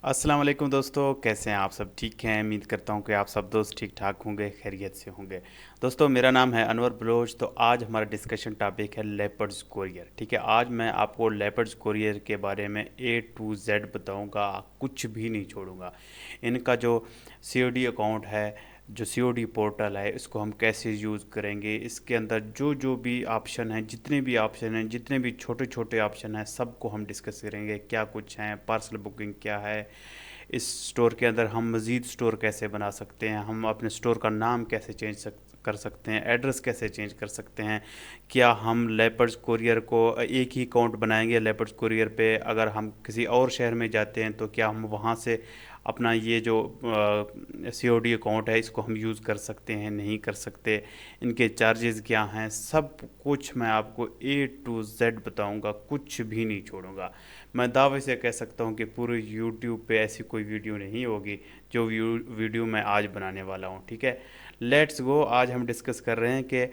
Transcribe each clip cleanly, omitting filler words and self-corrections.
अस्सलाम वालेकुम दोस्तों, कैसे हैं आप सब? ठीक हैं? उम्मीद करता हूं कि आप सब दोस्त ठीक ठाक होंगे, खैरियत से होंगे। दोस्तों, मेरा नाम है अनवर बलोच। तो आज हमारा डिस्कशन टॉपिक है लेपर्ड्स कोरियर। ठीक है, आज मैं आपको लेपर्ड्स कोरियर के बारे में ए टू जेड बताऊंगा, कुछ भी नहीं छोड़ूंगा। इनका जो सीओडी अकाउंट है, जो सीओडी पोर्टल है, इसको हम कैसे यूज़ करेंगे, इसके अंदर जो जो भी ऑप्शन हैं, जितने भी ऑप्शन हैं, जितने भी छोटे छोटे ऑप्शन हैं, सबको हम डिस्कस करेंगे। क्या कुछ हैं, पार्सल बुकिंग क्या है, इस स्टोर के अंदर हम मज़ीद स्टोर कैसे बना सकते हैं, हम अपने स्टोर का नाम कैसे कर सकते हैं, एड्रेस कैसे चेंज कर सकते हैं, क्या हम लेपर्ड्स कोरियर को एक ही अकाउंट बनाएंगे लेपर्ड्स कोरियर पे, अगर हम किसी और शहर में जाते हैं तो क्या हम वहाँ से अपना ये जो सीओडी अकाउंट है इसको हम यूज़ कर सकते हैं, नहीं कर सकते, इनके चार्जेस क्या हैं, सब कुछ मैं आपको ए टू जेड बताऊंगा, कुछ भी नहीं छोड़ूंगा। मैं दावे से कह सकता हूँ कि पूरे यूट्यूब पे ऐसी कोई वीडियो नहीं होगी जो वीडियो मैं आज बनाने वाला हूँ। ठीक है, लेट्स गो। आज हम डिस्कस कर रहे हैं कि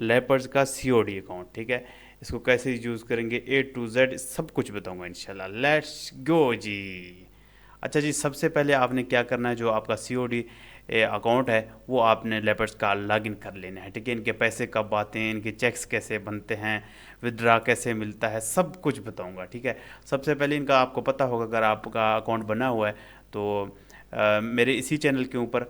लेपर्ड्स का सीओडी अकाउंट। ठीक है, इसको कैसे यूज़ करेंगे, ए टू जेड सब कुछ बताऊंगा इंशाल्लाह। लेट्स गो जी। अच्छा जी, सबसे पहले आपने क्या करना है, जो आपका सीओडी अकाउंट है वो आपने लेपर्ड्स का लॉगिन कर लेना है। ठीक है, इनके पैसे कब आते हैं, इनके चेक्स कैसे बनते हैं, विदड्रा कैसे मिलता है, सब कुछ बताऊंगा। ठीक है, सबसे पहले इनका आपको पता होगा, अगर आपका अकाउंट बना हुआ है तो मेरे इसी चैनल के ऊपर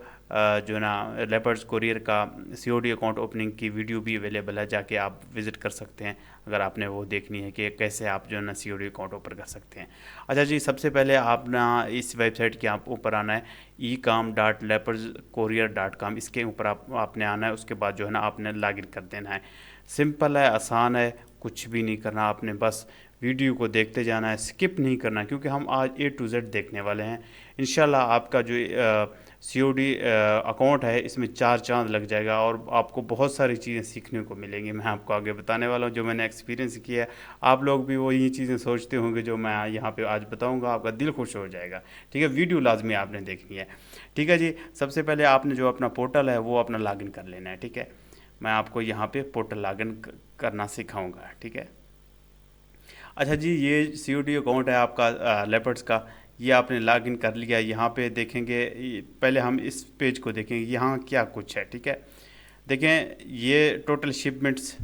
जो है ना लेपर्ड्स कोरियर का सीओडी अकाउंट ओपनिंग की वीडियो भी अवेलेबल है, जाके आप विज़िट कर सकते हैं अगर आपने वो देखनी है कि कैसे आप जो है ना सीओडी अकाउंट ओपन कर सकते हैं। अच्छा जी, सबसे पहले आप ना इस वेबसाइट के आप ऊपर आना है, ecom.leopardscourier.com। इसके ऊपर आपने आना है। उसके बाद जो है ना आपने लॉगिन कर देना है। सिंपल है, आसान है, कुछ भी नहीं करना आपने, बस वीडियो को देखते जाना है, स्किप नहीं करना, क्योंकि हम आज ए टू जेड देखने वाले हैं। इंशाल्लाह आपका जो सीओडी अकाउंट है इसमें चार चांद लग जाएगा और आपको बहुत सारी चीज़ें सीखने को मिलेंगी। मैं आपको आगे बताने वाला हूँ जो मैंने एक्सपीरियंस किया है। आप लोग भी वही चीज़ें सोचते होंगे जो मैं यहाँ पे आज बताऊँगा, आपका दिल खुश हो जाएगा। ठीक है, वीडियो लाजमी आपने देखनी है। ठीक है जी, सबसे पहले आपने जो अपना पोर्टल है वो अपना लॉगिन कर लेना है। ठीक है, मैं आपको यहाँ पे पोर्टल लॉगिन करना सिखाऊंगा। ठीक है, अच्छा जी, ये सीओडी अकाउंट है आपका लेपर्ड्स का। ये आपने लॉगिन कर लिया। यहाँ पे देखेंगे, पहले हम इस पेज को देखेंगे यहाँ क्या कुछ है। ठीक है, देखें ये total shipments,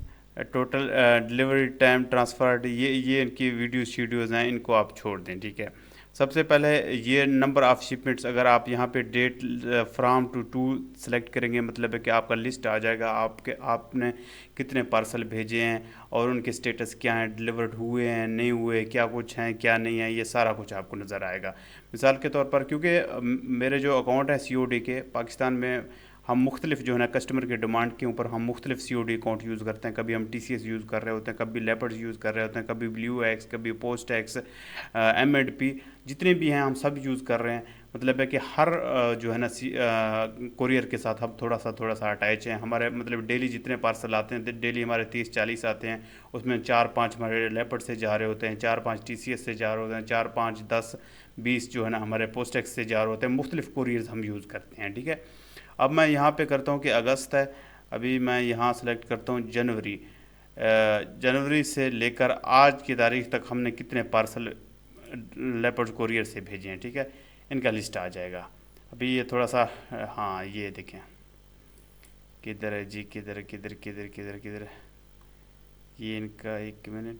total delivery time, transferred, ये इनकी वीडियो शीडियोज़ हैं, इनको आप छोड़ दें। ठीक है, सबसे पहले ये नंबर ऑफ़ शिपमेंट्स, अगर आप यहाँ पे डेट फ्राम टू सेलेक्ट करेंगे, मतलब है कि आपका लिस्ट आ जाएगा, आपने कितने पार्सल भेजे हैं और उनके स्टेटस क्या हैं, डिलीवर्ड हुए हैं नहीं हुए, क्या कुछ हैं क्या नहीं है, ये सारा कुछ आपको नज़र आएगा। मिसाल के तौर पर, क्योंकि मेरे जो अकाउंट है सीओडी के, पाकिस्तान में हम मुख्तलिफ जो है ना कस्टमर के डिमांड के ऊपर हम मुख्तलिफ सीओडी अकाउंट यूज़ करते हैं। कभी हम टीसीएस यूज़ कर रहे होते हैं, कभी लेपर्ड्स यूज़ कर रहे होते हैं, कभी ब्लू एक्स, कभी पोस्ट एक्स, एम&पी, जितने भी हैं हम सब यूज़ कर रहे हैं। मतलब है कि हर जो है ना कोरियर के साथ हम थोड़ा सा अटैच हैं। हमारे मतलब डेली जितने पार्सल आते हैं, डेली हमारे 30-40 आते हैं, उसमें 4-5 हमारे लेपर्ड से जा रहे होते हैं, 4-5 टीसीएस से जा रहे होते हैं, 4-5-10-20 जो है ना हमारे पोस्ट एक्स से जा रहे होते हैं। मुख्तलिफ कोरियर्स हम यूज़ करते हैं। ठीक है, अब मैं यहाँ पे करता हूँ कि अगस्त है, अभी मैं यहाँ सेलेक्ट करता हूँ जनवरी। जनवरी से लेकर आज की तारीख तक हमने कितने पार्सल लेपर्ड कोरियर से भेजे हैं। ठीक है, इनका लिस्ट आ जाएगा। अभी ये थोड़ा सा, हाँ ये देखें, किधर है जी, किधर किधर किधर किधर किधर, ये इनका, एक मिनट,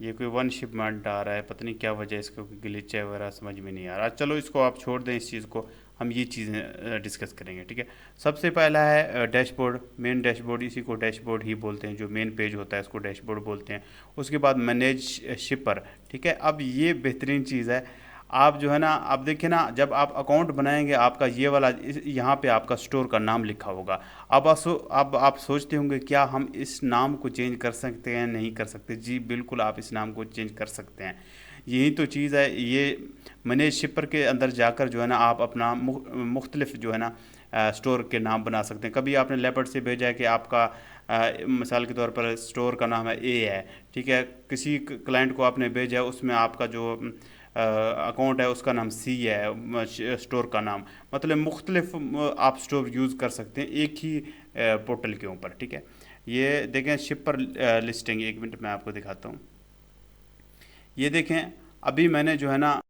ये कोई वन शिपमेंट आ रहा है, पता नहीं क्या वजह है, इसको ग्लिच है वगैरह, समझ में नहीं आ रहा। चलो इसको आप छोड़ दें, इस चीज़ को हम ये चीज़ें डिस्कस करेंगे। ठीक है, सबसे पहला है डैशबोर्ड, मेन डैशबोर्ड, इसी को डैशबोर्ड ही बोलते हैं, जो मेन पेज होता है इसको डैशबोर्ड बोलते हैं। उसके बाद मैनेज शिपर। ठीक है, अब ये बेहतरीन चीज़ है। आप जो है ना, आप देखिए ना, जब आप अकाउंट बनाएंगे आपका ये वाला, यहाँ पे आपका स्टोर का नाम लिखा होगा। अब आप सोचते होंगे क्या हम इस नाम को चेंज कर सकते हैं, नहीं कर सकते? जी बिल्कुल, आप इस नाम को चेंज कर सकते हैं। यही तो चीज़ है। ये मैनेज शिपर के अंदर जाकर जो है ना आप अपना मुख्तलिफ जो है ना स्टोर के नाम बना सकते हैं। कभी आपने लेपर्ड से भेजा है कि आपका मिसाल के तौर पर स्टोर का नाम है ए है। ठीक है, किसी क्लाइंट को आपने भेजा है, उसमें आपका जो अकाउंट है उसका नाम सी है, स्टोर का नाम, मतलब मुख्तलिफ आप स्टोर यूज़ कर सकते हैं एक ही पोर्टल के ऊपर। ठीक है, ये देखें शिपर लिस्टिंग, एक मिनट मैं आपको दिखाता हूँ। ये देखें, अभी मैंने जो है ना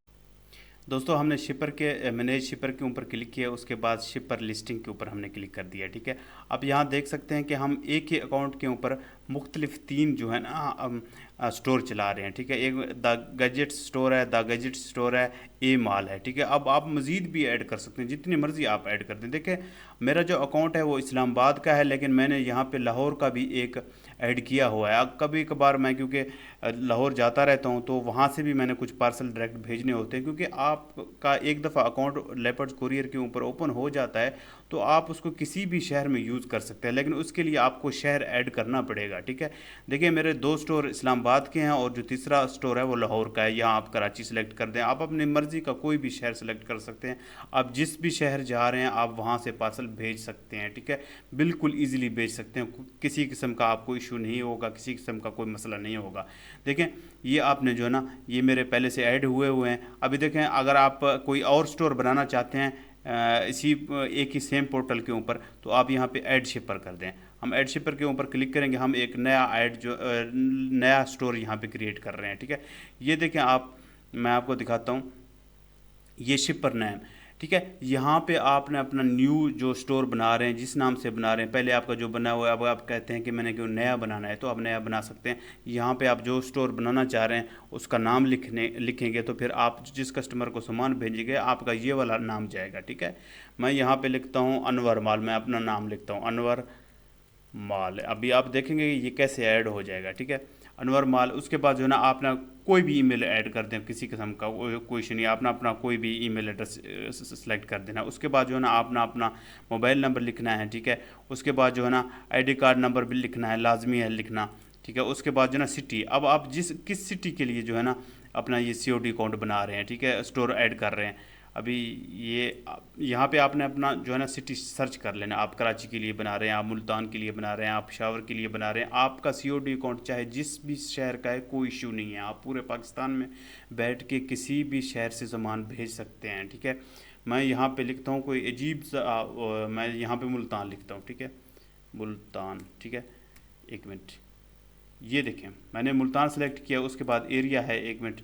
दोस्तों हमने शिपर के मैनेज शिपर के ऊपर क्लिक किया, उसके बाद शिपर लिस्टिंग के ऊपर हमने क्लिक कर दिया। ठीक है, अब यहाँ देख सकते हैं कि हम एक ही अकाउंट के ऊपर मुख्तलिफ 3 जो है ना स्टोर चला रहे हैं। ठीक है, एक द गैजेट स्टोर है, द गैजेट स्टोर है, ए माल है। ठीक है, अब आप मज़ीद भी ऐड कर सकते हैं, जितनी मर्ज़ी आप ऐड कर दें। देखिए मेरा जो अकाउंट है वो इस्लामाबाद का है, लेकिन मैंने यहाँ पे लाहौर का भी एक ऐड किया हुआ है। अब कभी कभार मैं क्योंकि लाहौर जाता रहता हूँ, तो वहाँ से भी मैंने कुछ पार्सल डायरेक्ट भेजने होते हैं, क्योंकि आपका एक दफ़ा अकाउंट लेपर्ड कुरियर के ऊपर ओपन हो जाता है तो आप उसको किसी भी शहर में यूज़ कर सकते हैं, लेकिन उसके लिए आपको शहर ऐड करना पड़ेगा। ठीक है, देखिए मेरे 2 स्टोर इस्लामाबाद के हैं और जो तीसरा स्टोर है वो लाहौर का है। यहाँ आप कराची सेलेक्ट कर दें, आप अपनी मर्ज़ी का कोई भी शहर सेलेक्ट कर सकते हैं। आप जिस भी शहर जा रहे हैं आप वहाँ से पार्सल भेज सकते हैं। ठीक है, बिल्कुल ईजिली भेज सकते हैं, किसी किस्म का आपको इशू नहीं होगा, किसी किस्म का कोई मसला नहीं होगा। देखें ये आपने जो है ना, ये मेरे पहले से ऐड हुए हैं। अभी देखें अगर आप कोई और स्टोर बनाना चाहते हैं इसी एक ही सेम पोर्टल के ऊपर, तो आप यहाँ पे ऐड शिपर कर दें। हम ऐड शिपर के ऊपर क्लिक करेंगे, हम एक नया ऐड जो नया स्टोर यहाँ पे क्रिएट कर रहे हैं। ठीक है, ये देखें आप, मैं आपको दिखाता हूँ, ये शिपर नेम। ठीक है, यहाँ पे आपने अपना न्यू जो स्टोर बना रहे हैं, जिस नाम से बना रहे हैं, पहले आपका जो बना हुआ है, अब आप कहते हैं कि मैंने क्यों नया बनाना है, तो आप नया बना सकते हैं। यहाँ पे आप जो स्टोर बनाना चाह रहे हैं उसका नाम लिखेंगे, तो फिर आप जिस कस्टमर को सामान भेजेंगे आपका ये वाला नाम जाएगा। ठीक है, मैं यहाँ पे लिखता हूँ अनवर माल, मैं अपना नाम लिखता हूँ अनवर माल। अभी आप देखेंगे ये कैसे ऐड हो जाएगा। ठीक है, अनवर माल। उसके बाद जो है ना आपने कोई भी ईमेल ऐड कर दें, किसी किस्म का कोई इशू नहीं, आपने अपना कोई भी ईमेल एड्रेस सेलेक्ट कर देना। उसके बाद जो है ना आपने अपना मोबाइल नंबर लिखना है। ठीक है, उसके बाद जो है ना आईडी कार्ड नंबर भी लिखना है, लाजमी है लिखना। ठीक है, उसके बाद जो है ना सिटी, अब आप किस सिटी के लिए जो है ना अपना ये COD अकाउंट बना रहे हैं, ठीक है, स्टोर ऐड कर रहे हैं। अभी ये यहाँ पे आपने अपना जो है ना सिटी सर्च कर लेना। आप कराची के लिए बना रहे हैं, आप मुल्तान के लिए बना रहे हैं, आप पेशावर के लिए बना रहे हैं, आपका COD अकाउंट चाहे जिस भी शहर का है कोई इशू नहीं है, आप पूरे पाकिस्तान में बैठ के किसी भी शहर से सामान भेज सकते हैं। ठीक है, मैं यहाँ पे लिखता हूँ कोई अजीब सा मैं यहाँ पे मुल्तान लिखता हूँ। ठीक है, मुल्तान। ठीक है, एक मिनट, ये देखें मैंने मुल्तान सेलेक्ट किया, उसके बाद एरिया है, एक मिनट,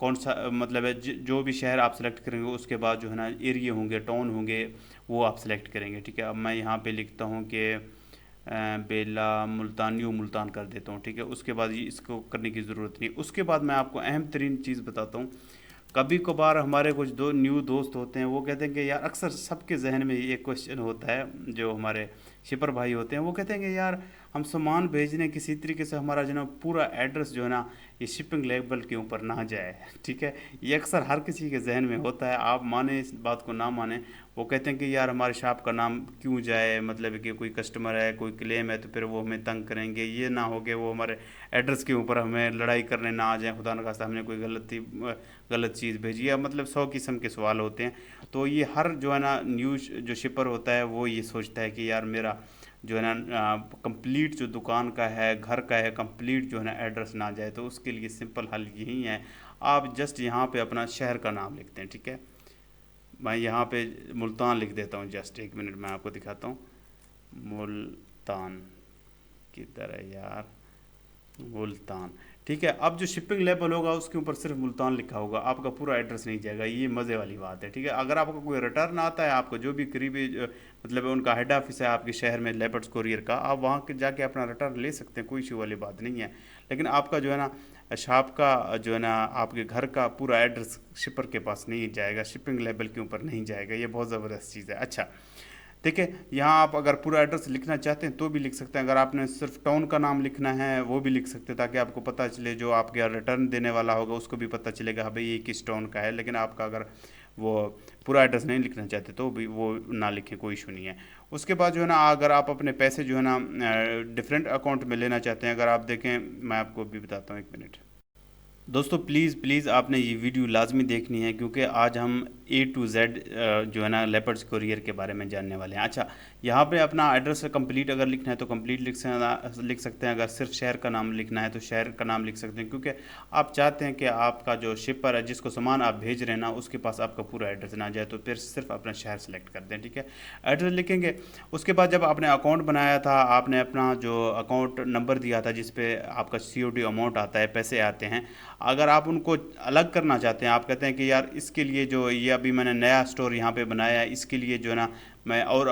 कौन सा मतलब है जो भी शहर आप सेलेक्ट करेंगे उसके बाद जो है ना एरिया होंगे, टाउन होंगे, वो आप सेलेक्ट करेंगे। ठीक है, अब मैं यहाँ पे लिखता हूँ कि बेला मुल्तान, न्यू मुल्तान कर देता हूँ। ठीक है, उसके बाद ये इसको करने की ज़रूरत नहीं। उसके बाद मैं आपको अहम तरीन चीज़ बताता हूँ। कभी कभार हमारे कुछ न्यू दोस्त होते हैं, वो कहते हैं कि यार, अक्सर सबके जहन में ये क्वेश्चन होता है, जो हमारे शिपर भाई होते हैं वो कहते हैं कि यार हम सामान भेजने किसी तरीके से हमारा जो ना पूरा एड्रेस जो है ना ये शिपिंग लेबल के ऊपर ना जाए। ठीक है, ये अक्सर हर किसी के जहन में होता है, आप माने इस बात को ना माने। वो कहते हैं कि यार हमारे शॉप का नाम क्यों जाए, मतलब कि कोई कस्टमर है, कोई क्लेम है, तो फिर वो हमें तंग करेंगे, ये ना हो कि वो हमारे एड्रेस के ऊपर हमें लड़ाई करने ना आ जाए, खुदा न खास्ता हमने कोई गलत चीज़ भेजी है, मतलब 100 किस्म के सवाल होते हैं। तो ये हर जो है ना न्यूज़ जो शिपर होता है वो ये सोचता है कि यार मेरा जो है ना कंप्लीट जो दुकान का है, घर का है, कंप्लीट जो है ना एड्रेस ना जाए। तो उसके लिए सिंपल हल यही है, आप जस्ट यहाँ पे अपना शहर का नाम लिखते हैं। ठीक है, मैं यहाँ पे मुल्तान लिख देता हूँ, जस्ट एक मिनट मैं आपको दिखाता हूँ। मुल्तान किधर है यार, मुल्तान। ठीक है, अब जो शिपिंग लेबल होगा उसके ऊपर सिर्फ मुल्तान लिखा होगा, आपका पूरा एड्रेस नहीं जाएगा। ये मज़े वाली बात है। ठीक है, अगर आपको कोई रिटर्न आता है, आपको जो भी करीबी मतलब उनका हेड ऑफिस है आपके शहर में लेपर्ड्स कुरियर का, आप वहाँ के जाके अपना रिटर्न ले सकते हैं, कोई इशू वाली बात नहीं है। लेकिन आपका जो है ना शॉप का जो है ना आपके घर का पूरा एड्रेस शिपर के पास नहीं जाएगा, शिपिंग लेबल के ऊपर नहीं जाएगा। ये बहुत ज़बरदस्त चीज़ है। अच्छा ठीक है, यहाँ आप अगर पूरा एड्रेस लिखना चाहते हैं तो भी लिख सकते हैं, अगर आपने सिर्फ टाउन का नाम लिखना है वो भी लिख सकते हैं, ताकि आपको पता चले, जो आपके यहाँ रिटर्न देने वाला होगा उसको भी पता चलेगा हाँ भाई ये किस टाउन का है। लेकिन आपका अगर वो पूरा एड्रेस नहीं लिखना चाहते तो भी वो ना लिखें, कोई इशू नहीं है। उसके बाद जो है ना अगर आप अपने पैसे जो है ना डिफरेंट अकाउंट में लेना चाहते हैं, अगर आप देखें, मैं आपको भी बताता हूँ, एक मिनट। दोस्तों प्लीज़ प्लीज़ आपने ये वीडियो लाजमी देखनी है, क्योंकि आज हम A to Z जो है ना लेपर्ड्स कोरियर के बारे में जानने वाले हैं। अच्छा, यहाँ पे अपना एड्रेस कंप्लीट अगर लिखना है तो कंप्लीट लिख सकते हैं। अगर सिर्फ शहर का नाम लिखना है तो शहर का नाम लिख सकते हैं, क्योंकि आप चाहते हैं कि आपका जो शिपर है, जिसको सामान आप भेज रहे हैं ना, उसके पास आपका पूरा एड्रेस ना जाए, तो फिर सिर्फ अपना शहर सेलेक्ट कर दें। ठीक है, एड्रेस लिखेंगे। उसके बाद जब आपने अकाउंट बनाया था, आपने अपना जो अकाउंट नंबर दिया था जिस पे आपका COD अमाउंट आता है, पैसे आते हैं, अगर आप उनको अलग करना चाहते हैं, आप कहते हैं कि यार इसके लिए जो ये अभी मैंने नया स्टोर यहाँ पे बनाया है, इसके लिए जो है ना मैं और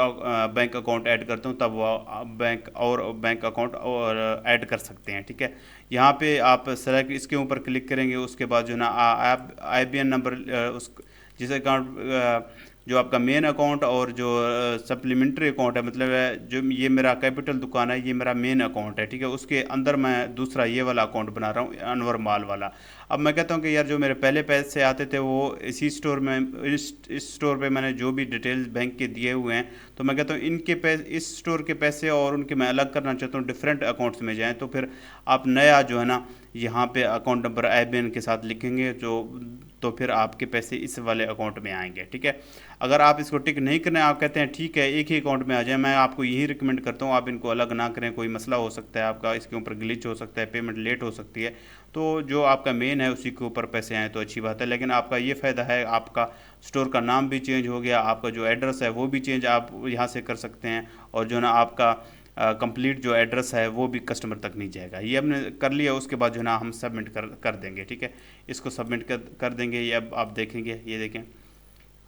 बैंक अकाउंट ऐड करता हूँ, तब वो बैंक अकाउंट और ऐड कर सकते हैं। ठीक है, यहाँ पे आप सेलेक्ट इसके ऊपर क्लिक करेंगे। उसके बाद जो है ना आप IBN नंबर उस जिस अकाउंट जो आपका मेन अकाउंट और जो सप्लीमेंट्री अकाउंट है, मतलब है जो ये मेरा कैपिटल दुकान है, ये मेरा मेन अकाउंट है। ठीक है, उसके अंदर मैं दूसरा ये वाला अकाउंट बना रहा हूँ, अनवर माल वाला। अब मैं कहता हूँ कि यार जो मेरे पहले पैसे आते थे वो इसी स्टोर में, इस स्टोर पे मैंने जो भी डिटेल्स बैंक के दिए हुए हैं, तो मैं कहता हूँ इनके पैसे, इस स्टोर के पैसे और उनके मैं अलग करना चाहता हूँ, डिफरेंट अकाउंट्स में जाएँ। तो फिर आप नया जो है ना यहाँ पे अकाउंट नंबर IBN के साथ लिखेंगे, जो तो फिर आपके पैसे इस वाले अकाउंट में आएंगे। ठीक है, अगर आप इसको टिक नहीं करना है, आप कहते हैं ठीक है एक ही अकाउंट में आ जाए, मैं आपको यही रिकमेंड करता हूँ आप इनको अलग ना करें। कोई मसला हो सकता है आपका, इसके ऊपर ग्लिच हो सकता है, पेमेंट लेट हो सकती है। तो जो आपका मेन है उसी के ऊपर पैसे आए तो अच्छी बात है, लेकिन आपका ये फ़ायदा है, आपका स्टोर का नाम भी चेंज हो गया, आपका जो एड्रेस है वो भी चेंज आप यहाँ से कर सकते हैं, और जो ना आपका कंप्लीट जो एड्रेस है वो भी कस्टमर तक नहीं जाएगा। ये हमने कर लिया। उसके बाद जो है ना हम सबमिट कर देंगे। ठीक है, इसको सबमिट कर देंगे। ये अब आप देखेंगे, ये देखें,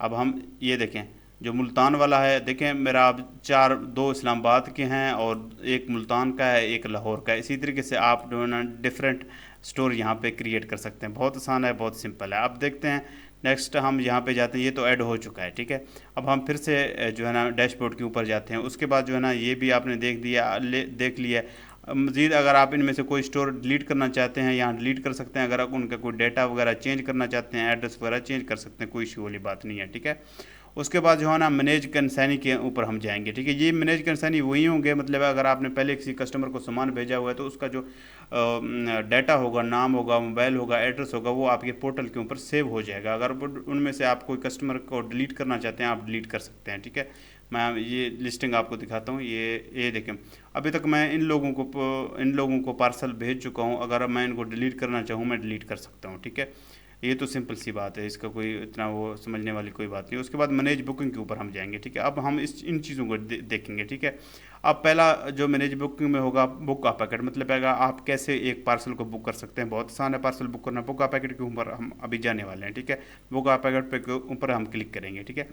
अब हम ये देखें जो मुल्तान वाला है, देखें मेरा अब 2 इस्लामाबाद के हैं और एक मुल्तान का है, एक लाहौर का है। इसी तरीके से आप जो है ना डिफरेंट स्टोर यहाँ पे क्रिएट कर सकते हैं। बहुत आसान है, बहुत सिंपल है। अब देखते हैं नेक्स्ट हम यहाँ पे जाते हैं। ये तो ऐड हो चुका है। ठीक है, अब हम फिर से जो है ना डैशबोर्ड के ऊपर जाते हैं। उसके बाद जो है ना ये भी आपने देख लिया। मज़ीद अगर आप इनमें से कोई स्टोर डिलीट करना चाहते हैं, यहाँ डिलीट कर सकते हैं। अगर आप उनका कोई डेटा वगैरह चेंज करना चाहते हैं, एड्रेस वगैरह चेंज कर सकते हैं, कोई इशू वाली बात नहीं है। ठीक है, उसके बाद जो है ना मैनेज कंसाइनी के ऊपर हम जाएंगे। ठीक है, ये मैनेज कंसाइनी वही होंगे, मतलब अगर आपने पहले किसी कस्टमर को सामान भेजा हुआ है तो उसका जो डाटा होगा, नाम होगा, मोबाइल होगा, एड्रेस होगा, वो आपके पोर्टल के ऊपर सेव हो जाएगा। अगर उनमें से आप कोई कस्टमर को डिलीट करना चाहते हैं, आप डिलीट कर सकते हैं। ठीक है, मैं ये लिस्टिंग आपको दिखाता हूँ। ये देखें, अभी तक मैं इन लोगों को पार्सल भेज चुका हूँ। अगर मैं इनको डिलीट करना चाहूँ, मैं डिलीट कर सकता हूँ। ठीक है, ये तो सिंपल सी बात है, इसका कोई इतना वो समझने वाली कोई बात नहीं। उसके बाद मैनेज बुकिंग के ऊपर हम जाएंगे। ठीक है, अब हम इन चीज़ों को देखेंगे। ठीक है, अब पहला जो मैनेज बुकिंग में होगा, बुक आ पैकेट, मतलब है आप कैसे एक पार्सल को बुक कर सकते हैं। बहुत आसान है पार्सल बुक करना। बुक आ पैकेट के ऊपर हम अभी जाने वाले हैं। ठीक है, बुक आ पैकेट पे ऊपर हम क्लिक करेंगे। ठीक है,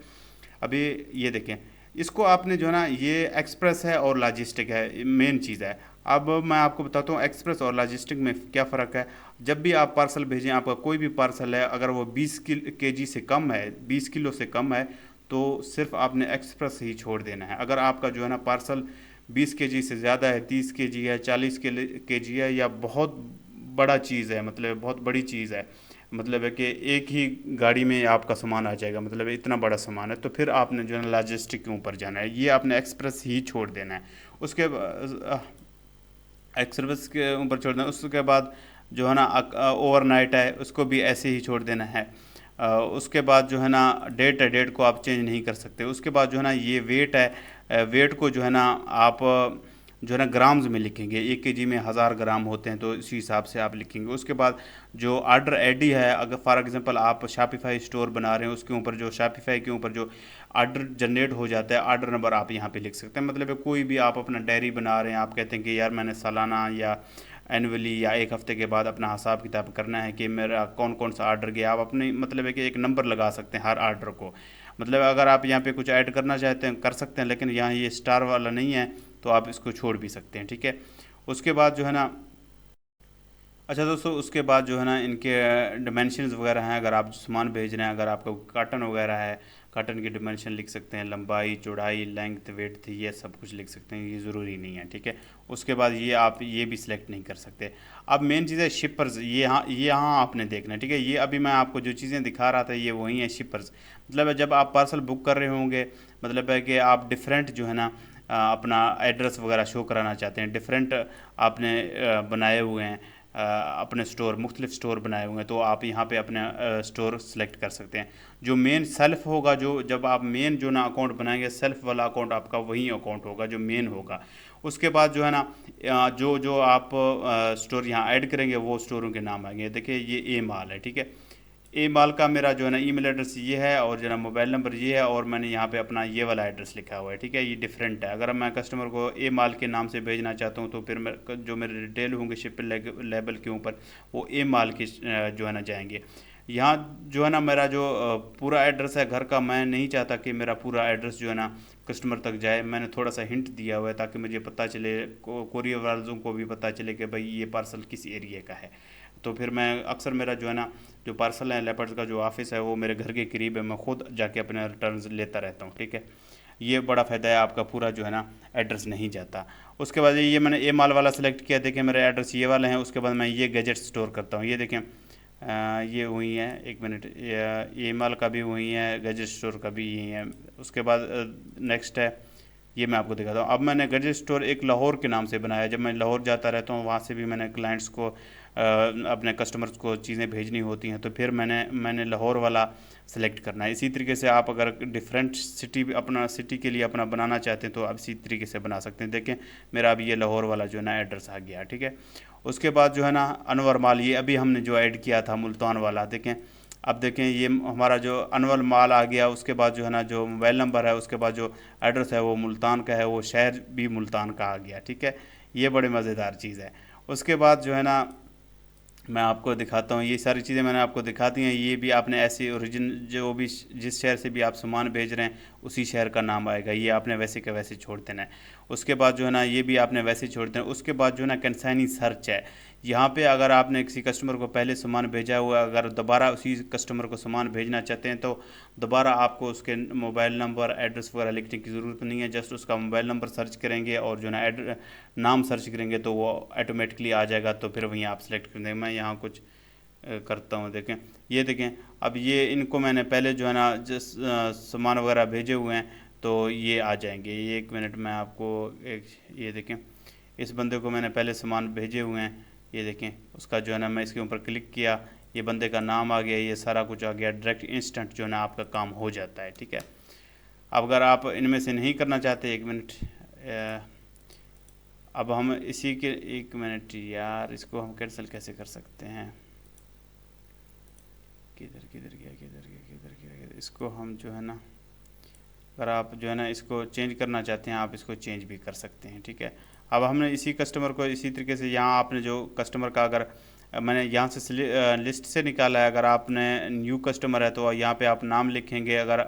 अभी ये देखें, इसको आपने जो है ना, ये एक्सप्रेस है और लॉजिस्टिक है, मेन चीज़ है। अब मैं आपको बताता हूँ एक्सप्रेस और लॉजिस्टिक में क्या फ़र्क है। जब भी आप पार्सल भेजें, आपका कोई भी पार्सल है, अगर वो 20 kg से कम है, 20 किलो से कम है, तो सिर्फ आपने एक्सप्रेस ही छोड़ देना है। अगर आपका जो है ना पार्सल 20 kg से ज़्यादा है, 30 kg है, 40 kg है, या बहुत बड़ा चीज़ है, मतलब बहुत बड़ी चीज़ है, मतलब है कि एक ही गाड़ी में आपका सामान आ जाएगा, मतलब इतना बड़ा सामान है, तो फिर आपने जो है ना लॉजिस्टिक के ऊपर जाना है। ये आपने एक्सप्रेस ही छोड़ देना है। उसके एक्सप्रेस के ऊपर छोड़ देना। उसके बाद जो है ना ओवरनाइट है, उसको भी ऐसे ही छोड़ देना है। उसके बाद जो है ना डेट को आप चेंज नहीं कर सकते। उसके बाद जो है ना ये वेट है, वेट को जो है ना आप जो है ना ग्राम्स में लिखेंगे। 1 kg में 1000 ग्राम होते हैं, तो इसी हिसाब से आप लिखेंगे। उसके बाद जो ऑर्डर ID है, अगर फॉर एग्जांपल आप शॉपिफाई स्टोर बना रहे हैं, उसके ऊपर जो शॉपिफाई के ऊपर जो ऑर्डर जनरेट हो जाता है, ऑर्डर नंबर आप यहाँ पे लिख सकते हैं। मतलब कोई भी आप अपना डायरी बना रहे हैं, आप कहते हैं कि यार मैंने सालाना या एनुअली या एक हफ्ते के बाद अपना हिसाब किताब करना है कि मेरा कौन कौन सा ऑर्डर गया, आप अपने मतलब है कि एक नंबर लगा सकते हैं हर ऑर्डर को। मतलब अगर आप यहाँ पे कुछ ऐड करना चाहते हैं कर सकते हैं, लेकिन यहाँ ये स्टार वाला नहीं है, तो आप इसको छोड़ भी सकते हैं। ठीक है, उसके बाद जो है ना, अच्छा दोस्तों, उसके बाद जो है ना इनके डिमेंशंस वगैरह हैं। अगर आप सामान भेज रहे हैं, अगर आपका कार्टन वगैरह है, कार्टन की डिमेंशन लिख सकते हैं, लंबाई, चौड़ाई, लेंथ, वेड्थ, ये सब कुछ लिख सकते हैं। ये ज़रूरी नहीं है। ठीक है, उसके बाद ये आप ये भी सिलेक्ट नहीं कर सकते। अब मेन चीज़ है शिपर्स। ये यहाँ आपने देखना है। ठीक है, ये अभी मैं आपको जो चीज़ें दिखा रहा था ये वही है शिपर्स। मतलब जब आप पार्सल बुक कर रहे होंगे, मतलब है कि आप डिफरेंट जो है ना अपना एड्रेस वगैरह शो कराना चाहते हैं, डिफरेंट आपने बनाए हुए हैं, अपने स्टोर मुख्तलिफ स्टोर बनाए हुए हैं, तो आप यहाँ पे अपने स्टोर सेलेक्ट कर सकते हैं। जो मेन सेल्फ होगा, जो जब आप मेन जो ना अकाउंट बनाएंगे, सेल्फ वाला अकाउंट आपका वही अकाउंट होगा जो मेन होगा। उसके बाद जो है ना जो जो आप स्टोर यहाँ ऐड करेंगे वो स्टोरों के नाम आएंगे। देखिए ये ए माल है, ठीक है। ए माल का मेरा जो है ना ईमेल एड्रेस ये है और जो है ना मोबाइल नंबर ये है, और मैंने यहाँ पे अपना ये वाला एड्रेस लिखा हुआ है, ठीक है। ये डिफरेंट है। अगर मैं कस्टमर को ए माल के नाम से भेजना चाहता हूँ तो फिर जो मेरे डिटेल होंगे शिप लेबल के ऊपर वो ए माल के जो है ना जाएंगे। यहाँ जो है ना मेरा जो पूरा एड्रेस है घर का, मैं नहीं चाहता कि मेरा पूरा एड्रेस जो है ना कस्टमर तक जाए। मैंने थोड़ा सा हिंट दिया हुआ है ताकि मुझे पता चले, कोरियर वालों को भी पता चले कि भाई ये पार्सल किस एरिया का है। तो फिर मैं अक्सर मेरा जो है ना जो पार्सल है लेपर्ड्स का जो ऑफिस है वो मेरे घर के करीब है, मैं खुद जाके अपने रिटर्न्स लेता रहता हूँ, ठीक है। ये बड़ा फ़ायदा है, आपका पूरा जो है ना एड्रेस नहीं जाता। उसके बाद ये मैंने ए माल वाला सेलेक्ट किया, देखें मेरे एड्रेस ये वाले हैं। उसके बाद मैं ये गैजेट स्टोर करता हूँ, ये देखें ये वही है, एक मिनट, ए माल का भी वही है, गैजेट स्टोर का भी यही है। उसके बाद नेक्स्ट है, ये मैं आपको दिखाता हूँ। अब मैंने गैजेट स्टोर एक लाहौर के नाम से बनाया। जब मैं लाहौर जाता रहता हूँ वहाँ से भी मैंने क्लाइंट्स को अपने कस्टमर्स को चीज़ें भेजनी होती हैं, तो फिर मैंने लाहौर वाला सेलेक्ट करना है। इसी तरीके से आप अगर डिफरेंट सिटी अपना सिटी के लिए अपना बनाना चाहते हैं तो आप इसी तरीके से बना सकते हैं। देखें मेरा अभी ये लाहौर वाला जो है ना एड्रेस आ गया, ठीक है। उसके बाद जो है ना अनवर माल, ये अभी हमने जो ऐड किया था मुल्तान वाला, देखें अब देखें ये हमारा जो अनवर माल आ गया। उसके बाद जो है ना जो मोबाइल नंबर है, उसके बाद जो एड्रेस है वो मुल्तान का है, वो शहर भी मुल्तान का आ गया, ठीक है। ये बड़ी मज़ेदार चीज़ है। उसके बाद जो है ना मैं आपको दिखाता हूँ, ये सारी चीज़ें मैंने आपको दिखा दी हैं। ये भी आपने ऐसे ओरिजिन जो भी जिस शहर से भी आप सामान भेज रहे हैं उसी शहर का नाम आएगा, ये आपने वैसे का वैसे छोड़ देना है। उसके बाद जो है ना ये भी आपने वैसे छोड़ देना है। उसके बाद जो है ना कंसाइनी सर्च है, यहाँ पे अगर आपने किसी कस्टमर को पहले सामान भेजा हुआ है, अगर दोबारा उसी कस्टमर को सामान भेजना चाहते हैं तो दोबारा आपको उसके मोबाइल नंबर एड्रेस वगैरह लिखने की ज़रूरत नहीं है। जस्ट उसका मोबाइल नंबर सर्च करेंगे और जो है ना नाम सर्च करेंगे तो वो ऑटोमेटिकली आ जाएगा, तो फिर वहीं आप सेलेक्ट कर देंगे। मैं यहाँ कुछ करता हूँ, देखें ये देखें। अब ये इनको मैंने पहले जो है ना जिस सामान वगैरह भेजे हुए हैं तो ये आ जाएंगे। ये एक मिनट मैं आपको एक ये देखें, इस बंदे को मैंने पहले सामान भेजे हुए हैं, ये देखें। उसका जो है ना मैं इसके ऊपर क्लिक किया, ये बंदे का नाम आ गया, ये सारा कुछ आ गया। डायरेक्ट इंस्टेंट जो है ना आपका काम हो जाता है, ठीक है। अब अगर आप इनमें से नहीं करना चाहते, एक मिनट, अब हम इसी के एक मिनट यार, इसको हम कैंसिल कैसे कर सकते हैं? किधर किधर गया किधर गया किधर गया? इसको हम जो है ना अगर आप जो है ना इसको चेंज करना चाहते हैं आप इसको चेंज भी कर सकते हैं, ठीक है। अब हमने इसी कस्टमर को इसी तरीके से यहाँ आपने जो कस्टमर का अगर मैंने यहाँ से लिस्ट से निकाला है, अगर आपने न्यू कस्टमर है तो यहाँ पे आप नाम लिखेंगे। अगर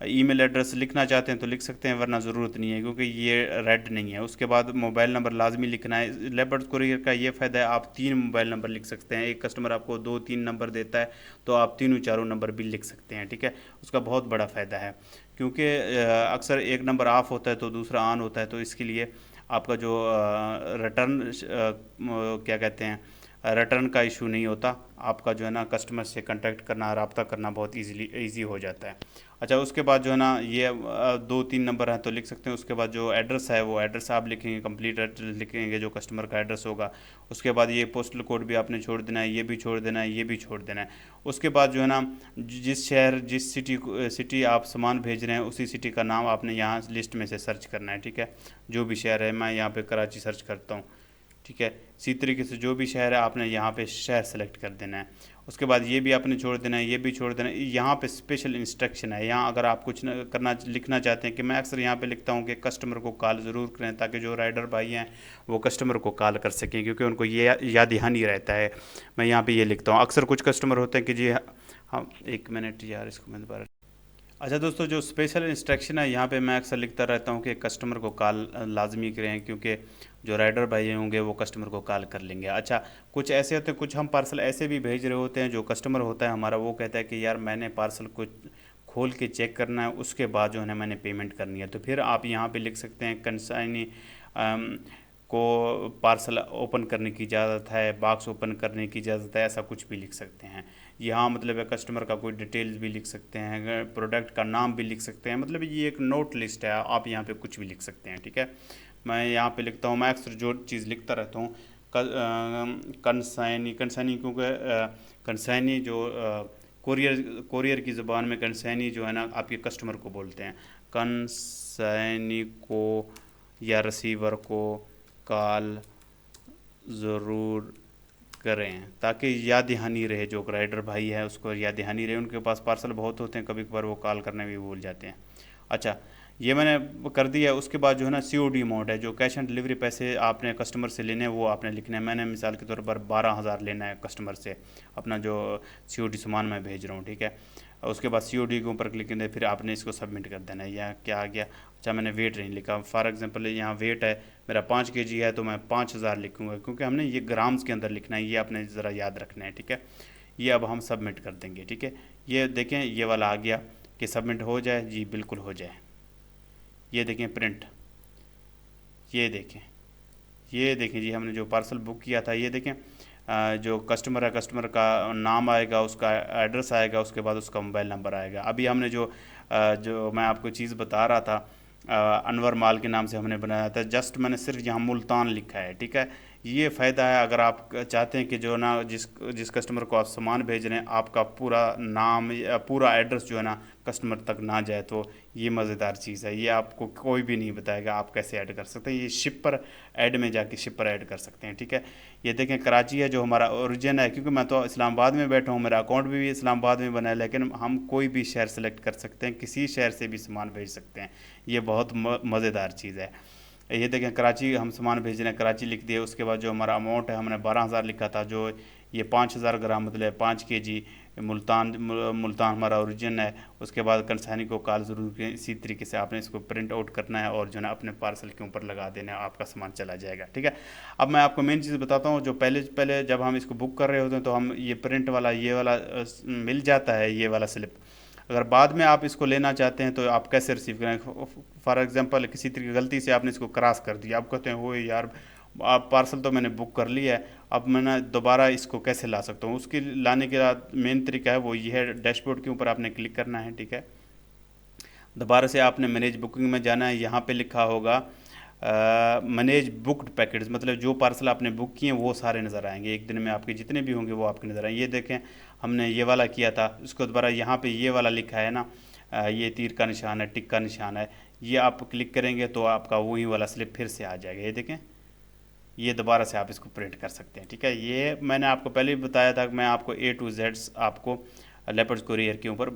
ईमेल एड्रेस लिखना चाहते हैं तो लिख सकते हैं, वरना ज़रूरत नहीं है क्योंकि ये रेड नहीं है। उसके बाद मोबाइल नंबर लाजमी लिखना है। लेपर्ड कुरियर का ये फ़ायदा है, आप 3 मोबाइल नंबर लिख सकते हैं। एक कस्टमर आपको 2-3 नंबर देता है तो आप तीनों चारों नंबर भी लिख सकते हैं, ठीक है। उसका बहुत बड़ा फ़ायदा है क्योंकि अक्सर एक नंबर ऑफ होता है तो दूसरा ऑन होता है, तो इसके लिए आपका जो रिटर्न क्या कहते हैं रिटर्न का इशू नहीं होता। आपका जो है ना कस्टमर से कांटेक्ट करना, रब्ता करना बहुत ईजी हो जाता है। अच्छा, उसके बाद जो है ना ये 2-3 नंबर हैं तो लिख सकते हैं। उसके बाद जो एड्रेस है वो एड्रेस आप लिखेंगे, कंप्लीट एड्रेस लिखेंगे जो कस्टमर का एड्रेस होगा। उसके बाद ये पोस्टल कोड भी आपने छोड़ देना है, ये भी छोड़ देना है, ये भी छोड़ देना है। उसके बाद जो है ना जिस शहर जिस सिटी आप सामान भेज रहे हैं उसी सिटी का नाम आपने यहाँ लिस्ट में से सर्च करना है, ठीक है। जो भी शहर है, मैं यहाँ पे कराची सर्च करता हूँ, ठीक है। इसी तरीके से जो भी शहर है आपने यहाँ पे शहर सेलेक्ट कर देना है। उसके बाद ये भी आपने छोड़ देना है, ये भी छोड़ देना है। यहाँ पे स्पेशल इंस्ट्रक्शन है, यहाँ अगर आप कुछ करना लिखना चाहते हैं कि मैं अक्सर यहाँ पे लिखता हूँ कि कस्टमर को कॉल ज़रूर करें ताकि जो राइडर भाई हैं वो कस्टमर को कॉल कर सकें, क्योंकि उनको ये याद दहानी रहता है। मैं यहाँ पर ये लिखता हूँ। अक्सर कुछ कस्टमर होते हैं कि जी हाँ, एक मिनट यार, इसको मैं दोबारा। अच्छा दोस्तों, जो स्पेशल इंस्ट्रक्शन है यहाँ पे मैं अक्सर लिखता रहता हूँ कि कस्टमर को कॉल लाजमी करें, क्योंकि जो राइडर भाई होंगे वो कस्टमर को कॉल कर लेंगे। अच्छा, कुछ ऐसे होते हैं, कुछ हम पार्सल ऐसे भी भेज रहे होते हैं, जो कस्टमर होता है हमारा वो कहता है कि यार मैंने पार्सल को खोल के चेक करना है, उसके बाद जो है मैंने पेमेंट करनी है। तो फिर आप यहाँ पे लिख सकते हैं कंसाइनी को पार्सल ओपन करने की इजाज़त है, बॉक्स ओपन करने की इजाज़त है, ऐसा कुछ भी लिख सकते हैं। यहाँ मतलब है कस्टमर का कोई डिटेल्स भी लिख सकते हैं, प्रोडक्ट का नाम भी लिख सकते हैं। मतलब ये एक नोट लिस्ट है, आप यहाँ पे कुछ भी लिख सकते हैं, ठीक है। मैं यहाँ पे लिखता हूँ, मैं अक्सर जो चीज़ लिखता रहता हूँ कंसाइनी, कंसाइनी क्योंकि कंसाइनी जो कोरियर की ज़बान में कंसाइनी जो है ना आपके कस्टमर को बोलते हैं। कंसाइनी को या रिसीवर को कॉल ज़रूर करें ताकि याद दहानी रहे, जो राइडर भाई है उसको याद दहानी रहे। उनके पास पार्सल बहुत होते हैं, कभी कभार वो कॉल करने भी भूल जाते हैं। अच्छा, ये मैंने कर दिया। उसके बाद जो है ना COD अमाउंट है, जो कैश ऑन डिलीवरी पैसे आपने कस्टमर से लेने हैं वो आपने लिखना है। मैंने मिसाल के तौर पर 12,000 लेना है कस्टमर से, अपना जो COD सामान मैं भेज रहा हूँ, ठीक है। उसके बाद COD के ऊपर क्लिक करना, फिर आपने इसको सबमिट कर देना है। या क्या आ गया, अच्छा मैंने वेट नहीं लिखा। फॉर एग्जांपल यहाँ वेट है मेरा 5 kg है तो मैं 5,000 लिखूँगा, क्योंकि हमने ये ग्राम्स के अंदर लिखना है, ये आपने ज़रा याद रखना है, ठीक है। ये अब हम सबमिट कर देंगे, ठीक है। ये देखें ये वाला आ गया कि सबमिट हो जाए, जी बिल्कुल हो जाए। ये देखें प्रिंट, ये देखें, ये देखें जी हमने जो पार्सल बुक किया था, ये देखें जो कस्टमर है, कस्टमर का नाम आएगा, उसका एड्रेस आएगा, उसके बाद उसका मोबाइल नंबर आएगा। अभी हमने जो मैं आपको चीज़ बता रहा था, अनवर माल के नाम से हमने बनाया था, जस्ट मैंने सिर्फ यहाँ मुल्तान लिखा है, ठीक है। ये फ़ायदा है अगर आप चाहते हैं कि जो ना जिस कस्टमर को आप सामान भेज रहे हैं आपका पूरा नाम या पूरा एड्रेस जो है ना कस्टमर तक ना जाए, तो ये मज़ेदार चीज़ है। ये आपको कोई भी नहीं बताएगा आप कैसे ऐड कर सकते हैं। ये शिपर ऐड में जाके शिपर ऐड कर सकते हैं, ठीक है। ये देखें कराची है जो हमारा ओरिजिन है, क्योंकि मैं तो इस्लामाबाद में बैठा हूँ, मेरा अकाउंट भी इस्लामाबाद में बना है, लेकिन हम कोई भी शहर सेलेक्ट कर सकते हैं, किसी शहर से भी सामान भेज सकते हैं। ये बहुत मज़ेदार चीज़ है। ये देखें कराची हम सामान भेज रहे हैं, कराची लिख दिए। उसके बाद जो हमारा अमाउंट है हमने 12,000 लिखा था, जो ये 5,000 ग्राम मतलब 5 kg मुल्तान हमारा ओरिजिन है। उसके बाद कंसाइनी को कॉल ज़रूर करें, इसी तरीके से आपने इसको प्रिंट आउट करना है और जो है ना अपने पार्सल के ऊपर लगा देना है, आपका सामान चला जाएगा, ठीक है। अब मैं आपको मेन चीज़ बताता हूँ, जो पहले जब हम इसको बुक कर रहे होते हैं तो हम ये प्रिंट वाला ये वाला मिल जाता है, ये वाला स्लिप। अगर बाद में आप इसको लेना चाहते हैं तो आप कैसे रिसीव करें। फॉर एग्जांपल किसी तरीके गलती से आपने इसको क्रॉस कर दिया, आप कहते हैं हो यार आप पार्सल तो मैंने बुक कर लिया है, अब मैं दोबारा इसको कैसे ला सकता हूँ। उसके लाने के बाद मेन तरीका है वो ये है, डैशबोर्ड के ऊपर आपने क्लिक करना है, ठीक है। दोबारा से आपने मैनेज बुकिंग में जाना है, यहाँ पे लिखा होगा मैनेज बुक्ड पैकेट्स, मतलब जो पार्सल आपने बुक किए हैं वो सारे नज़र आएंगे। एक दिन में आपके जितने भी होंगे वो आपके नज़र आएंगे। ये देखें हमने ये वाला किया था, उसको दोबारा यहाँ पे ये वाला लिखा है ना, ये तीर का निशान है, टिक का निशान है, ये आप क्लिक करेंगे तो आपका वही वाला स्लिप फिर से आ जाएगा। ये देखें, ये दोबारा से आप इसको प्रिंट कर सकते हैं, ठीक है। ये मैंने आपको पहले भी बताया था कि मैं आपको A to Z आपको लेपर्ड कुरियर के ऊपर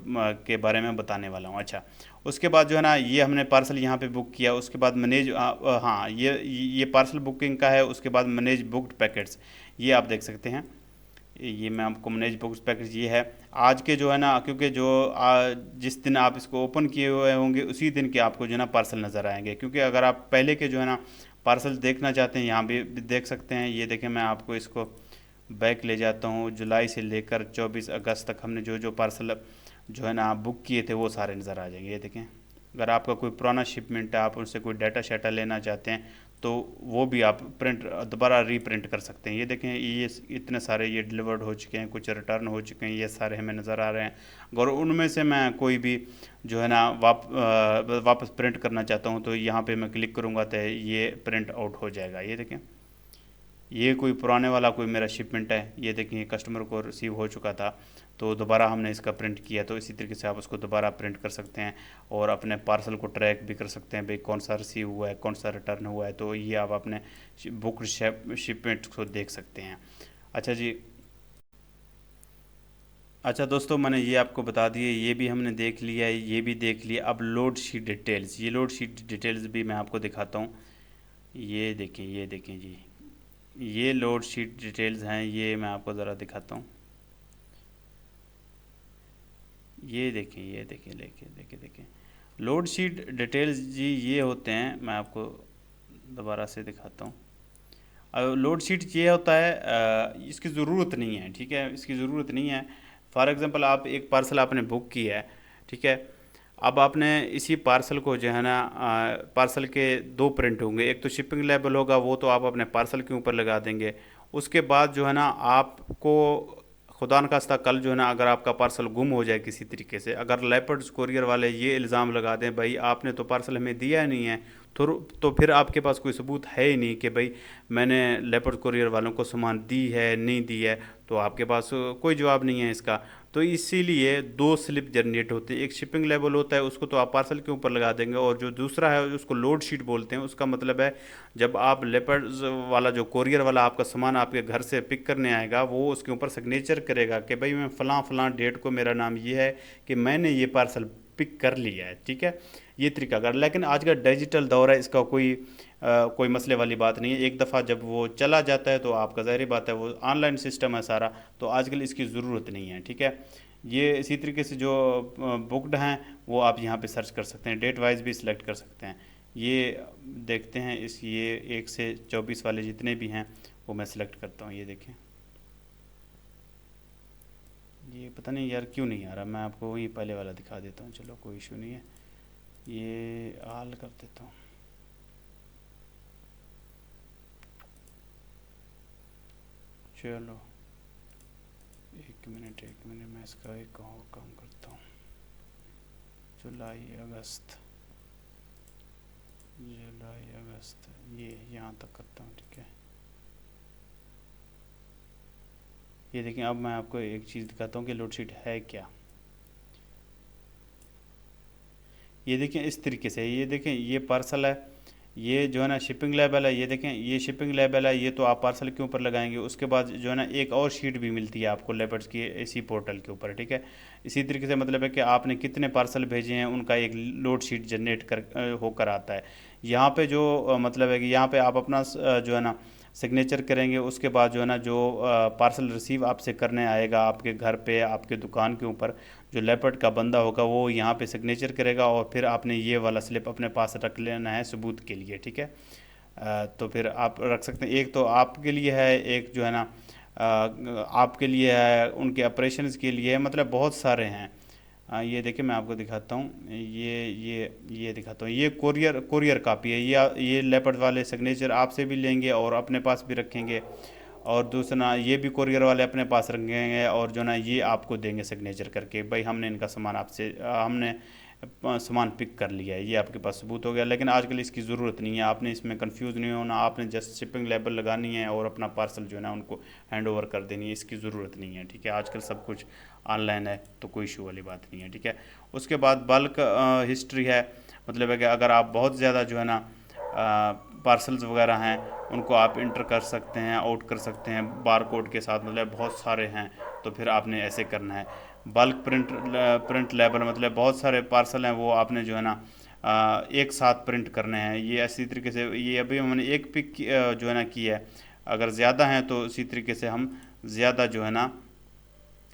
के बारे में बताने वाला हूँ। अच्छा, उसके बाद जो है ना ये हमने पार्सल यहाँ पे बुक किया, उसके बाद मैनेज हाँ ये पार्सल बुकिंग का है। उसके बाद मैनेज बुक्ड पैकेट्स, ये आप देख सकते हैं, ये मैं आपको मैनेज बुक्ड पैकेट्स ये है आज के जो है ना, क्योंकि जिस दिन आप इसको ओपन किए हुए होंगे उसी दिन के आपको जो है ना पार्सल नज़र आएंगे। क्योंकि अगर आप पहले के जो है ना पार्सल देखना चाहते हैं यहाँ भी देख सकते हैं। ये देखें मैं आपको इसको बैक ले जाता हूँ, जुलाई से लेकर 24 अगस्त तक हमने जो पार्सल जो है ना बुक किए थे वो सारे नज़र आ जाएंगे। ये देखें, अगर आपका कोई पुराना शिपमेंट है, आप उनसे कोई डाटा शाटा लेना चाहते हैं तो वो भी आप दोबारा रीप्रिंट कर सकते हैं। ये देखें ये इतने सारे ये डिलीवर्ड हो चुके हैं, कुछ रिटर्न हो चुके हैं, ये सारे हमें नज़र आ रहे हैं। और उनमें से मैं कोई भी जो है ना वापस प्रिंट करना चाहता हूँ तो यहाँ पे मैं क्लिक करूँगा तो ये प्रिंट आउट हो जाएगा। ये देखें, ये कोई पुराने वाला कोई मेरा शिपमेंट है, ये देखिए कस्टमर को रिसीव हो चुका था तो दोबारा हमने इसका प्रिंट किया। तो इसी तरीके से आप उसको दोबारा प्रिंट कर सकते हैं और अपने पार्सल को ट्रैक भी कर सकते हैं, भाई कौन सा रिसीव हुआ है, कौन सा रिटर्न हुआ है। तो ये आप अपने बुक शिपमेंट को देख सकते हैं। अच्छा जी, अच्छा दोस्तों, मैंने ये आपको बता दिए, ये भी हमने देख लिया है, ये भी देख लिया। अब लोड शीट डिटेल्स, ये लोड शीट डिटेल्स भी मैं आपको दिखाता हूँ। ये देखें जी, ये लोड शीट डिटेल्स हैं, ये मैं आपको ज़रा दिखाता हूँ। ये देखें, देखें लोड शीट डिटेल्स जी ये होते हैं, मैं आपको दोबारा से दिखाता हूँ। अब लोड शीट ये होता है इसकी ज़रूरत नहीं है, ठीक है, इसकी ज़रूरत नहीं है। फॉर एग्ज़ाम्पल आप एक पार्सल आपने बुक किया है, ठीक है। अब आपने इसी पार्सल को जो है ना पार्सल के 2 प्रिंट होंगे, एक तो शिपिंग लेबल होगा, वो तो आप अपने पार्सल के ऊपर लगा देंगे। उसके बाद जो है ना आपको खुदा न खास्ता कल जो है ना अगर आपका पार्सल गुम हो जाए किसी तरीके से, अगर लेपर्ड कोरियर वाले ये इल्ज़ाम लगा दें भाई आपने तो पार्सल हमें दिया नहीं है, तो फिर आपके पास कोई सबूत है ही नहीं कि भाई मैंने लेपर्ड कोरियर वालों को सामान दी है नहीं दी है, तो आपके पास कोई जवाब नहीं है इसका। तो इसीलिए दो स्लिप जनरेट होते हैं, एक शिपिंग लेबल होता है उसको तो आप पार्सल के ऊपर लगा देंगे, और जो दूसरा है उसको लोड शीट बोलते हैं। उसका मतलब है जब आप लेपर्ड वाला जो कोरियर वाला आपका सामान आपके घर से पिक करने आएगा, वो उसके ऊपर सिग्नेचर करेगा कि भाई मैं फ़लाँ फ़लाँ डेट को मेरा नाम ये है कि मैंने ये पार्सल पिक कर लिया है, ठीक है। ये तरीका कर, लेकिन आज का डिजिटल दौर है, इसका कोई मसले वाली बात नहीं है। एक दफ़ा जब वो चला जाता है तो आपका ज़ाहिर बात है वो ऑनलाइन सिस्टम है सारा, तो आजकल इसकी ज़रूरत नहीं है, ठीक है। ये इसी तरीके से जो बुकड हैं वो आप यहाँ पे सर्च कर सकते हैं, डेट वाइज भी सिलेक्ट कर सकते हैं। ये देखते हैं ये 1 से 24 वाले जितने भी हैं वो मैं सिलेक्ट करता हूँ। ये देखें, ये पता नहीं यार क्यों नहीं आ रहा, मैं आपको वही पहले वाला दिखा देता हूँ। चलो कोई इशू नहीं है, ये हाल कर देता हूँ। चलो एक मिनट मैं इसका एक काम करता हूँ। जुलाई अगस्त ये यहाँ तक करता हूँ, ठीक है। ये देखें, अब मैं आपको एक चीज़ दिखाता हूँ कि लोड शीट है क्या। ये देखें इस तरीके से, ये देखें ये पार्सल है, ये जो है ना शिपिंग लेबल है, ये देखें ये शिपिंग लेबल है, ये तो आप पार्सल के ऊपर लगाएंगे। उसके बाद जो है ना एक और शीट भी मिलती है आपको लेपर्ड्स की इसी पोर्टल के ऊपर, ठीक है। इसी तरीके से मतलब है कि आपने कितने पार्सल भेजे हैं उनका एक लोड शीट जनरेट होकर आता है। यहाँ पे जो मतलब है कि यहाँ पे आप अपना जो है ना सिग्नेचर करेंगे। उसके बाद जो है ना जो पार्सल रिसीव आपसे करने आएगा आपके घर पे, आपके दुकान के ऊपर, जो लेपर्ड का बंदा होगा वो यहाँ पे सिग्नेचर करेगा, और फिर आपने ये वाला स्लिप अपने पास रख लेना है सबूत के लिए, ठीक है। तो फिर आप रख सकते हैं, एक तो आपके लिए है, एक जो है ना आपके लिए है, उनके ऑपरेशंस के लिए है, मतलब बहुत सारे हैं। ये देखिए मैं आपको दिखाता हूँ, ये दिखाता हूँ, ये कोरियर कापी है। ये लेपर्ड वाले सिग्नेचर आपसे भी लेंगे और अपने पास भी रखेंगे, और दूसरा ये भी कोरियर वाले अपने पास रखेंगे, और जो ना ये आपको देंगे सिग्नेचर करके भाई हमने इनका सामान आपसे हमने सामान पिक कर लिया है, ये आपके पास सबूत हो गया। लेकिन आजकल इसकी ज़रूरत नहीं है, आपने इसमें कंफ्यूज नहीं होना, आपने जस्ट शिपिंग लेबल लगानी है और अपना पार्सल जो है ना उनको हैंड ओवर कर देनी है, इसकी ज़रूरत नहीं है, ठीक है। आजकल सब कुछ ऑनलाइन है तो कोई इशू वाली बात नहीं है, ठीक है। उसके बाद बल्क हिस्ट्री है, मतलब है कि अगर आप बहुत ज़्यादा जो है ना पार्सल्स वगैरह हैं उनको आप इंटर कर सकते हैं, आउट कर सकते हैं बार कोड के साथ, मतलब बहुत सारे हैं तो फिर आपने ऐसे करना है। बल्क प्रिंट लेबल, मतलब बहुत सारे पार्सल हैं वो आपने जो है ना एक साथ प्रिंट करने हैं। ये ऐसी तरीके से, ये अभी हमने एक पिक जो है ना की है, अगर ज़्यादा हैं तो इसी तरीके से हम ज़्यादा जो है ना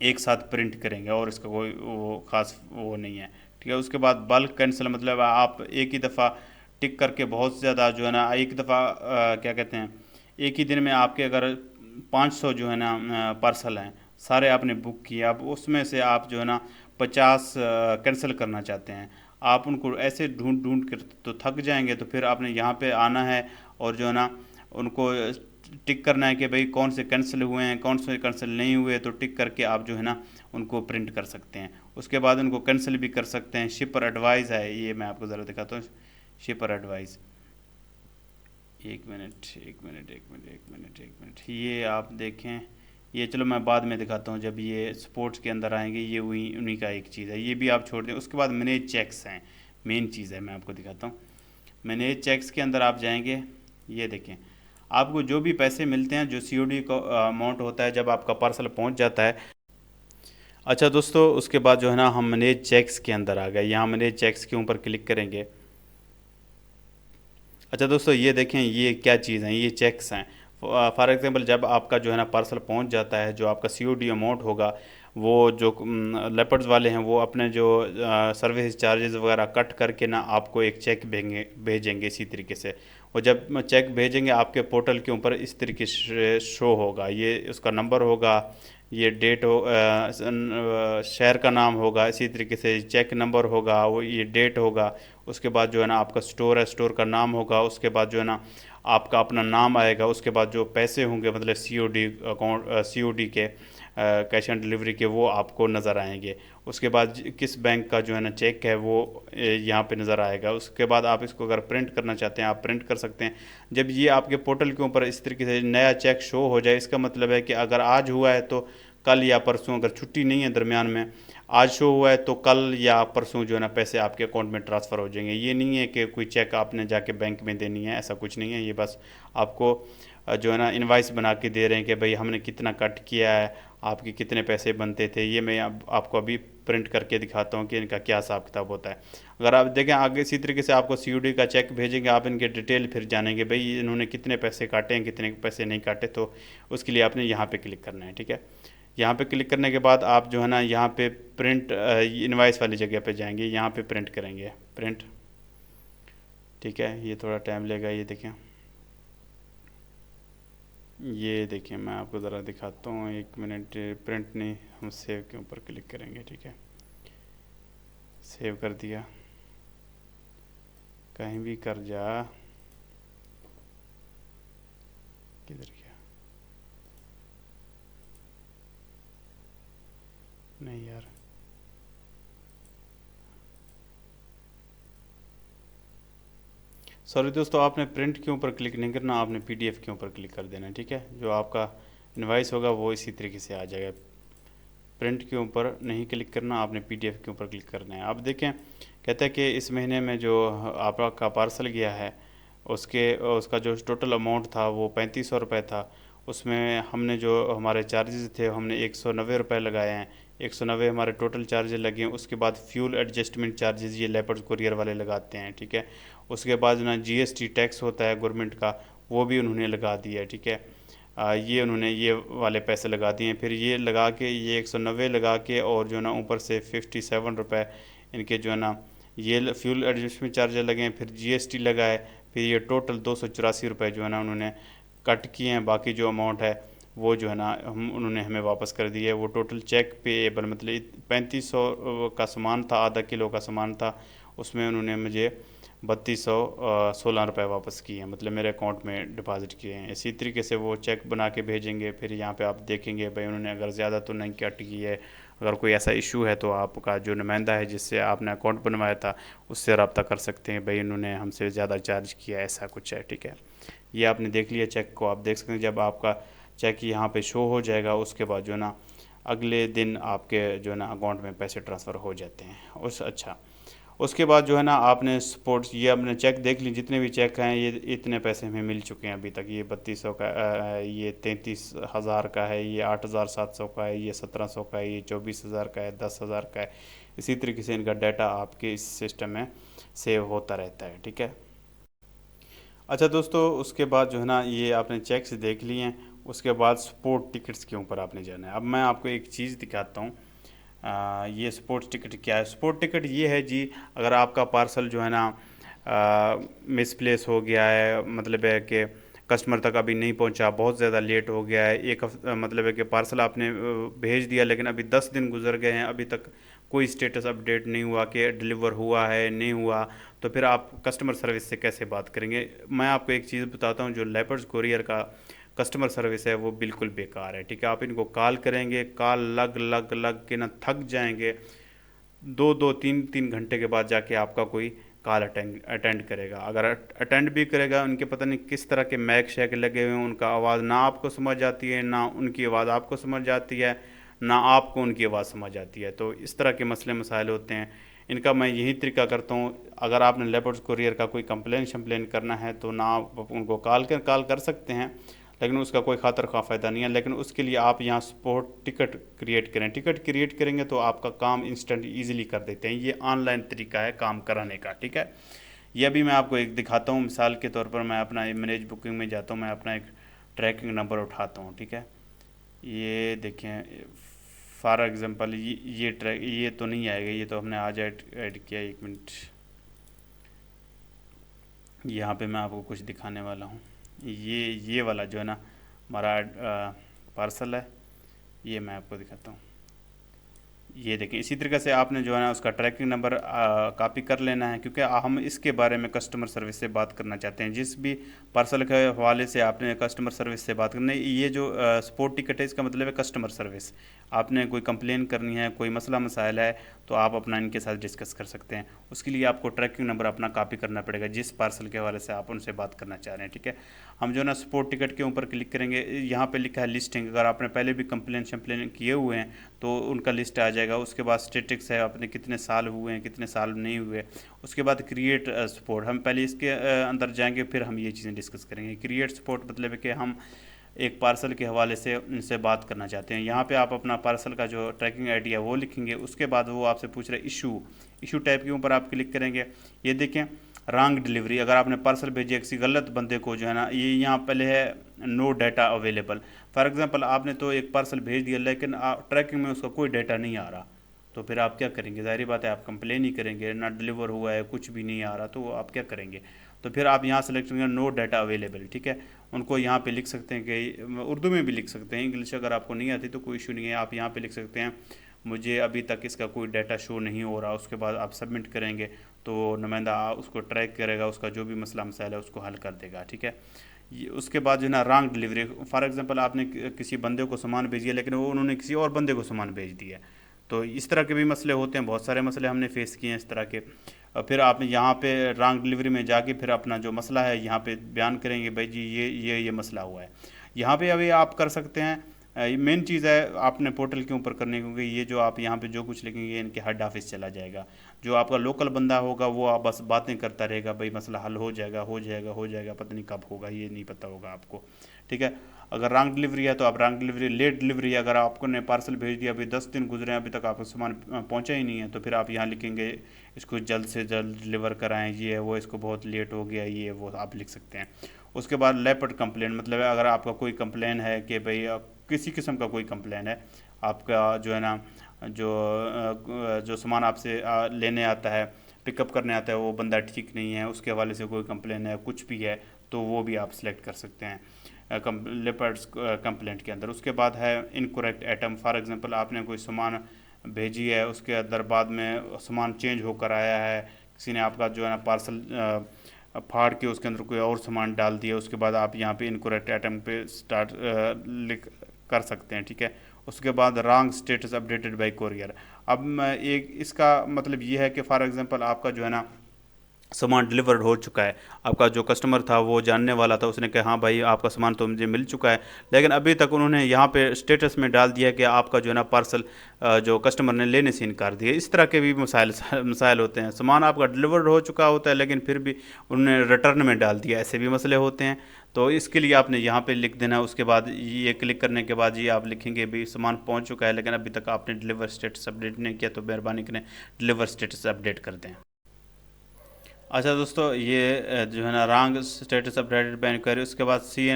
एक साथ प्रिंट करेंगे, और इसका कोई वो ख़ास वो नहीं है, ठीक है। उसके बाद बल्क कैंसिल, मतलब आप एक ही दफ़ा टिक करके बहुत ज़्यादा जो है ना एक दफ़ा क्या कहते हैं, एक ही दिन में आपके अगर 500 जो है ना पार्सल हैं सारे आपने बुक किए, अब उसमें से आप जो है ना 50 कैंसिल करना चाहते हैं, आप उनको ऐसे ढूंढ ढूंढ कर तो थक जाएंगे। तो फिर आपने यहाँ पे आना है और जो है ना उनको टिक करना है कि भाई कौन से कैंसिल हुए हैं कौन से कैंसिल नहीं हुए, तो टिक करके आप जो है ना उनको प्रिंट कर सकते हैं। उसके बाद उनको कैंसिल भी कर सकते हैं। शिपर एडवाइस है, ये मैं आपको ज़रा दिखाता हूँ। शिपर एडवाइस, एक मिनट, ये आप देखें, ये चलो मैं बाद में दिखाता हूँ जब ये स्पोर्ट्स के अंदर आएंगे, ये वही उन्हीं का एक चीज़ है, ये भी आप छोड़ दें। उसके बाद मैनेज चेक्स हैं, मेन चीज़ है, मैं आपको दिखाता हूँ। मैनेज चेक्स के अंदर आप जाएंगे, ये देखें आपको जो भी पैसे मिलते हैं, जो COD का अमाउंट होता है जब आपका पार्सल पहुँच जाता है। अच्छा दोस्तों, उसके बाद जो है ना हम मैनेज चेक्स के अंदर आ गए, यहाँ मैनेज चेक्स के ऊपर क्लिक करेंगे। अच्छा दोस्तों, ये देखें ये क्या चीज़ हैं, ये चेक्स हैं। फॉर एग्जांपल जब आपका जो है ना पार्सल पहुंच जाता है, जो आपका COD अमाउंट होगा, वो जो लेपर्ड्स वाले हैं वो अपने जो सर्विस चार्जेस वगैरह कट करके ना आपको एक चेक भेजेंगे इसी तरीके से। और जब चेक भेजेंगे आपके पोर्टल के ऊपर इस तरीके से शो होगा, ये उसका नंबर होगा, ये डेट हो, शहर का नाम होगा, इसी तरीके से चेक नंबर होगा, वो ये डेट होगा। उसके बाद जो है ना आपका स्टोर है, स्टोर का नाम होगा। उसके बाद जो है ना आपका अपना नाम आएगा। उसके बाद जो पैसे होंगे, मतलब COD अकाउंट, COD के कैश ऑन डिलीवरी के, वो आपको नज़र आएंगे। उसके बाद किस बैंक का जो है ना चेक है वो यहाँ पे नज़र आएगा। उसके बाद आप इसको अगर प्रिंट करना चाहते हैं आप प्रिंट कर सकते हैं। जब ये आपके पोर्टल के ऊपर इस तरीके से नया चेक शो हो जाए, इसका मतलब है कि अगर आज हुआ है तो कल या परसों, अगर छुट्टी नहीं है दरमियान में, आज शो हुआ है तो कल या परसों जो है ना पैसे आपके अकाउंट में ट्रांसफ़र हो जाएंगे। ये नहीं है कि कोई चेक आपने जाके बैंक में देनी है, ऐसा कुछ नहीं है। ये बस आपको जो है ना इनवाइस बना के दे रहे हैं कि भाई हमने कितना कट किया है, आपके कितने पैसे बनते थे। ये मैं अब आपको अभी प्रिंट करके दिखाता हूँ कि इनका क्या हिसाब किताब होता है। अगर आप देखें आगे इसी तरीके से आपको सीयूडी का चेक भेजेंगे, आप इनके डिटेल फिर जानेंगे भाई इन्होंने कितने पैसे काटे हैं, कितने पैसे नहीं काटे। तो उसके लिए आपने यहाँ पे क्लिक करना है, ठीक है। यहाँ पे क्लिक करने के बाद आप जो है ना यहाँ पे प्रिंट इनवाइस वाली जगह पे जाएंगे, यहाँ पे प्रिंट करेंगे, प्रिंट, ठीक है। ये थोड़ा टाइम लेगा, ये देखें, ये देखिए मैं आपको ज़रा दिखाता हूँ, 1 मिनट। प्रिंट नहीं, हम सेव के ऊपर क्लिक करेंगे, ठीक है। सेव कर दिया, कहीं भी कर जा, किधर गया, नहीं यार, सॉरी दोस्तों, आपने प्रिंट के ऊपर क्लिक नहीं करना, आपने पीडीएफ के ऊपर क्लिक कर देना, ठीक है। जो आपका इनवाइस होगा वो इसी तरीके से आ जाएगा। प्रिंट के ऊपर नहीं क्लिक करना, आपने पीडीएफ के ऊपर क्लिक करना है। अब देखें, कहता है कि इस महीने में जो आपका पार्सल गया है उसका जो टोटल अमाउंट था वो 3500 रुपये था। उसमें हमने जो हमारे चार्जेस थे हमने 190 रुपये लगाए हैं। 190 हमारे टोटल चार्जेस लगे हैं। उसके बाद फ्यूल एडजस्टमेंट चार्जेस ये लेपर्ड कुरियर वाले लगाते हैं, ठीक है। उसके बाद ना जीएसटी टैक्स होता है गवर्नमेंट का, वो भी उन्होंने लगा दिया है, ठीक है। ये उन्होंने ये वाले पैसे लगा दिए हैं। फिर ये लगा के ये 190 लगा के और जो है ना ऊपर से 57 रुपये इनके जो है ना ये फ्यूल एडजस्टमेंट चार्ज लगे हैं। फिर जीएसटी लगा है। फिर ये टोटल 284 रुपये जो है ना उन्होंने कट किए हैं। बाकी जो अमाउंट है वो जो है ना उन्होंने हमें वापस कर दिया है। वो टोटल चेक पेएबल मतलब 3500 का सामान था, आधा किलो का सामान था, उसमें उन्होंने मुझे 3216 रुपये वापस किए हैं, मतलब मेरे अकाउंट में डिपॉजिट किए हैं। इसी तरीके से वो चेक बना के भेजेंगे। फिर यहाँ पे आप देखेंगे भाई उन्होंने अगर ज़्यादा तो नहीं कट की है। अगर कोई ऐसा इशू है तो आपका जो नुमाइंदा है जिससे आपने अकाउंट बनवाया था उससे रब्ता कर सकते हैं, भाई इन्होंने हमसे ज़्यादा चार्ज किया, ऐसा कुछ है, ठीक है। ये आपने देख लिया चेक को, आप देख सकते हैं जब आपका चेक यहाँ पे शो हो जाएगा उसके बाद जो है ना अगले दिन आपके जो है ना अकाउंट में पैसे ट्रांसफ़र हो जाते हैं। अच्छा, उसके बाद जो है ना आपने स्पोर्ट्स ये आपने चेक देख ली, जितने भी चेक हैं ये इतने पैसे हमें मिल चुके हैं अभी तक। ये 3200 का, ये 33,000 का है, ये 8,700 का है, ये 1700 का है, ये 24,000 का है, 10,000 का है। इसी तरीके से इनका डाटा आपके इस सिस्टम में सेव होता रहता है, ठीक है। अच्छा दोस्तों, उसके बाद जो है ना ये आपने चेक्स देख लिए हैं। उसके बाद स्पोर्ट टिकट्स के ऊपर आपने जाना है। अब मैं आपको एक चीज़ दिखाता हूँ। ये स्पोर्ट्स टिकट क्या है। स्पोर्ट टिकट ये है जी, अगर आपका पार्सल जो है ना मिसप्लेस हो गया है, मतलब है कि कस्टमर तक अभी नहीं पहुंचा, बहुत ज़्यादा लेट हो गया है, एक मतलब है कि पार्सल आपने भेज दिया लेकिन अभी 10 दिन गुजर गए हैं, अभी तक कोई स्टेटस अपडेट नहीं हुआ कि डिलीवर हुआ है नहीं हुआ, तो फिर आप कस्टमर सर्विस से कैसे बात करेंगे। मैं आपको एक चीज़ बताता हूँ, जो लेपर्स कुरियर का कस्टमर सर्विस है वो बिल्कुल बेकार है, ठीक है। आप इनको कॉल करेंगे, कॉल लग लग लग के ना थक जाएंगे। 2-2 3-3 घंटे के बाद जाके आपका कोई कॉल अटेंड करेगा। अगर अटेंड भी करेगा, उनके पता नहीं किस तरह के मैक शैक लगे हुए हैं, उनका आवाज़ ना आपको समझ आती है, ना उनकी आवाज़ आपको समझ आती है, ना आपको उनकी आवाज़ समझ आती है। तो इस तरह के मसले मसाइल होते हैं। इनका मैं यही तरीका करता हूँ, अगर आपने लेपर्ड कुरियर का कोई कंप्लेन शम्प्लेन करना है तो ना आप उनको कॉल कर सकते हैं, लेकिन उसका कोई खातर खा फ़ायदा नहीं है। लेकिन उसके लिए आप यहाँ स्पोर्ट टिकट क्रिएट करें। टिकट क्रिएट करेंगे तो आपका काम इंस्टेंट ईजिली कर देते हैं। ये ऑनलाइन तरीका है काम कराने का, ठीक है। ये भी मैं आपको एक दिखाता हूँ, मिसाल के तौर पर मैं अपना मैनेज बुकिंग में जाता हूँ, मैं अपना एक ट्रैकिंग नंबर उठाता हूँ, ठीक है। ये देखें फॉर एग्ज़ाम्पल ये ट्रैक, ये तो नहीं आएगा, ये तो हमने आज ऐड किया। 1 मिनट, यहाँ पे मैं आपको कुछ दिखाने वाला हूँ। ये वाला जो है ना हमारा पार्सल है, ये मैं आपको दिखाता हूँ। ये देखें, इसी तरीके से आपने जो है ना उसका ट्रैकिंग नंबर कॉपी कर लेना है, क्योंकि हम इसके बारे में कस्टमर सर्विस से बात करना चाहते हैं। जिस भी पार्सल के हवाले से आपने कस्टमर सर्विस से बात करनी है, ये जो स्पोर्ट टिकट है इसका मतलब है कस्टमर सर्विस। आपने कोई कंप्लेन करनी है, कोई मसला मसाइल है, तो आप अपना इनके साथ डिस्कस कर सकते हैं। उसके लिए आपको ट्रैकिंग नंबर अपना कॉपी करना पड़ेगा जिस पार्सल के हवाले से आप उनसे बात करना चाह रहे हैं, ठीक है। हम जो है ना स्पोर्ट टिकट के ऊपर क्लिक करेंगे, यहाँ पे लिखा है लिस्टिंग। अगर आपने पहले भी कंप्लेन शम्प्लेन किए हुए हैं तो उनका लिस्ट आ जाएगा। उसके बाद स्टेटिक्स है, अपने कितने साल हुए हैं, कितने साल नहीं हुए। उसके बाद क्रिएट सपोर्ट, हम पहले इसके अंदर जाएंगे, फिर हम ये चीज़ें डिस्कस करेंगे। क्रिएट सपोर्ट मतलब है कि हम एक पार्सल के हवाले से उनसे बात करना चाहते हैं। यहाँ पे आप अपना पार्सल का जो ट्रैकिंग आईडी है वो लिखेंगे। उसके बाद वो आपसे पूछ रहे इशू टाइप के ऊपर आप क्लिक करेंगे। ये देखें रॉन्ग डिलीवरी, अगर आपने पार्सल भेजे किसी गलत बंदे को जो है ना, ये यहाँ पहले है no data available. For example आपने तो एक पार्सल भेज दिया लेकिन ट्रैकिंग में उसका कोई डाटा नहीं आ रहा, तो फिर आप क्या करेंगे? ज़ाहिर बात है आप कंप्लेन ही करेंगे, ना डिलीवर हुआ है, कुछ भी नहीं आ रहा, तो आप क्या करेंगे? तो फिर आप यहाँ सेलेक्ट करेंगे नो डाटा अवेलेबल, ठीक है। उनको यहाँ पे लिख सकते हैं कि उर्दू में भी लिख सकते हैं, इंग्लिश अगर आपको नहीं आती तो कोई इशू नहीं है। आप यहाँ पे लिख सकते हैं मुझे अभी तक इसका कोई डाटा शो नहीं हो रहा। उसके बाद आप सबमिट करेंगे तो नुमाइंदा उसको ट्रैक करेगा, उसका जो भी मसला मसाइल है उसको हल कर देगा, ठीक है। उसके बाद जो है ना रॉन्ग डिलीवरी, फॉर एग्जांपल आपने किसी बंदे को सामान भेजिए लेकिन वो उन्होंने किसी और बंदे को सामान भेज दिया, तो इस तरह के भी मसले होते हैं। बहुत सारे मसले हमने फेस किए हैं इस तरह के। और फिर आप यहाँ पे रॉन्ग डिलीवरी में जाके फिर अपना जो मसला है यहाँ पे बयान करेंगे, भाई जी ये मसला हुआ है। यहाँ पे अभी आप कर सकते हैं। मेन चीज़ है आपने पोर्टल के ऊपर करने, क्योंकि ये जो आप यहाँ पे जो कुछ लिखेंगे इनके हेड ऑफिस चला जाएगा। जो आपका लोकल बंदा होगा वो आप बस बातें करता रहेगा, भाई मसला हल हो जाएगा हो जाएगा हो जाएगा, पता नहीं कब होगा, ये नहीं पता होगा आपको, ठीक है। अगर रॉन्ग डिलीवरी है तो आप रॉन्ग डिलीवरी, लेट डिलीवरी है, अगर आपको ने पार्सल भेज दिया अभी 10 दिन गुजरे हैं अभी तक आपको सामान पहुंचा ही नहीं है, तो फिर आप यहाँ लिखेंगे इसको जल्द से जल्द डिलीवर कराएं, ये है वो, इसको बहुत लेट हो गया, ये वो आप लिख सकते हैं। उसके बाद लेपर्ड कंप्लेन मतलब है अगर आपका कोई कंप्लेन है कि भाई किसी किस्म का कोई कंप्लेन है, आपका जो है ना जो सामान आपसे लेने आता है, पिकअप करने आता है, वो बंदा ठीक नहीं है, उसके हवाले से कोई कंप्लेन है, कुछ भी है, तो वो भी आप सेलेक्ट कर सकते हैं लेपर्ड्स कंप्लेंट के अंदर। उसके बाद है इनकरेक्ट आइटम, फॉर एग्जांपल आपने कोई सामान भेजी है, उसके अंदर बाद में सामान चेंज होकर आया है, किसी ने आपका जो है ना पार्सल फाड़ के उसके अंदर कोई और सामान डाल दिया, उसके बाद आप यहाँ पे इनकरेक्ट आइटम पे स्टार्ट लिख कर सकते हैं, ठीक है। उसके बाद wrong status updated bye courier. अब एक इसका मतलब ये है कि फॉर एग्जांपल आपका जो है ना सामान डिलीवर्ड हो चुका है, आपका जो कस्टमर था वो जानने वाला था, उसने कहा हाँ भाई आपका सामान तो मुझे मिल चुका है, लेकिन अभी तक उन्होंने यहाँ पे स्टेटस में डाल दिया कि आपका जो है ना पार्सल जो कस्टमर ने लेने से इनकार दिया। इस तरह के भी मसाइल होते हैं, सामान आपका डिलीवर्ड हो चुका होता है लेकिन फिर भी उन्होंने रिटर्न में डाल दिया, ऐसे भी मसले होते हैं। तो इसके लिए आपने यहाँ पे लिख देना। उसके बाद ये क्लिक करने के बाद ये आप लिखेंगे भाई सामान पहुँच चुका है लेकिन अभी तक आपने डिलीवर स्टेटस अपडेट नहीं किया, तो मेहरबानी करें डिलीवर स्टेटस अपडेट कर दें। अच्छा दोस्तों, ये जो है ना wrong status updated by inquiry. उसके बाद C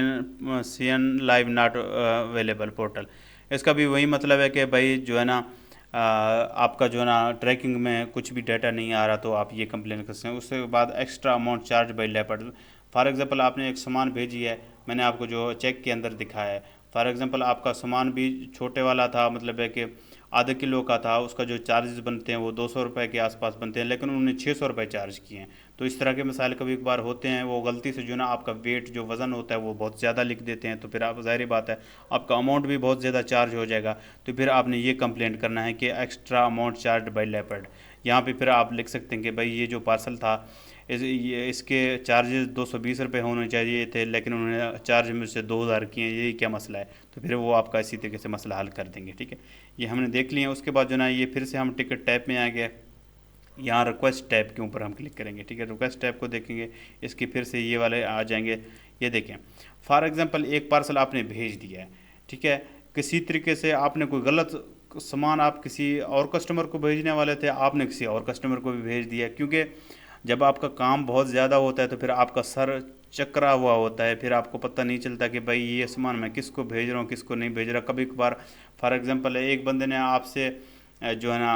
N live not available portal, इसका भी वही मतलब है कि भाई जो है ना आपका जो है ना ट्रैकिंग में कुछ भी डाटा नहीं आ रहा, तो आप ये कंप्लेन कर सकते हैं। उसके बाद extra amount charge by leopard, for example आपने एक सामान भेजी है, मैंने आपको जो चेक के अंदर दिखाया है, फॉर एग्जांपल आपका सामान भी छोटे वाला था, मतलब है कि आधे किलो का था, उसका जो चार्जेस बनते हैं वो 200 रुपये के आसपास बनते हैं, लेकिन उन्होंने 600 रुपये चार्ज किए हैं। तो इस तरह के मसाइल कभी एक बार होते हैं, वो गलती से जो ना आपका वेट जो वज़न होता है वो बहुत ज़्यादा लिख देते हैं, तो फिर आप ज़ाहिर बात है आपका अमाउंट भी बहुत ज़्यादा चार्ज हो जाएगा। तो फिर आपने ये कंप्लेंट करना है कि extra amount charge by leopard. यहाँ पे फिर आप लिख सकते हैं कि भाई ये जो पार्सल था इसके चार्जेस 220 रुपये होने चाहिए थे, लेकिन उन्होंने चार्ज मुझसे 2000 किए, यही क्या मसला है? तो फिर वो आपका इसी तरीके से मसला हल कर देंगे, ठीक है। ये हमने देख लिया। उसके बाद जो ना ये फिर से हम टिकट टैब में आ गए, यहाँ रिक्वेस्ट टैब के ऊपर हम क्लिक करेंगे, ठीक है। रिक्वेस्ट टैब को देखेंगे, इसकी फिर से ये वाले आ जाएंगे। ये देखें फॉर एग्जांपल एक पार्सल आपने भेज दिया है, ठीक है, किसी तरीके से आपने कोई गलत सामान आप किसी और कस्टमर को भेजने वाले थे, आपने किसी और कस्टमर को भी भेज दिया, क्योंकि जब आपका काम बहुत ज़्यादा होता है तो फिर आपका सर चकरा हुआ होता है, फिर आपको पता नहीं चलता कि भाई ये सामान मैं किसको भेज रहा हूँ किसको नहीं भेज रहा। कभी कभार फॉर एग्जांपल एक बंदे ने आपसे जो है ना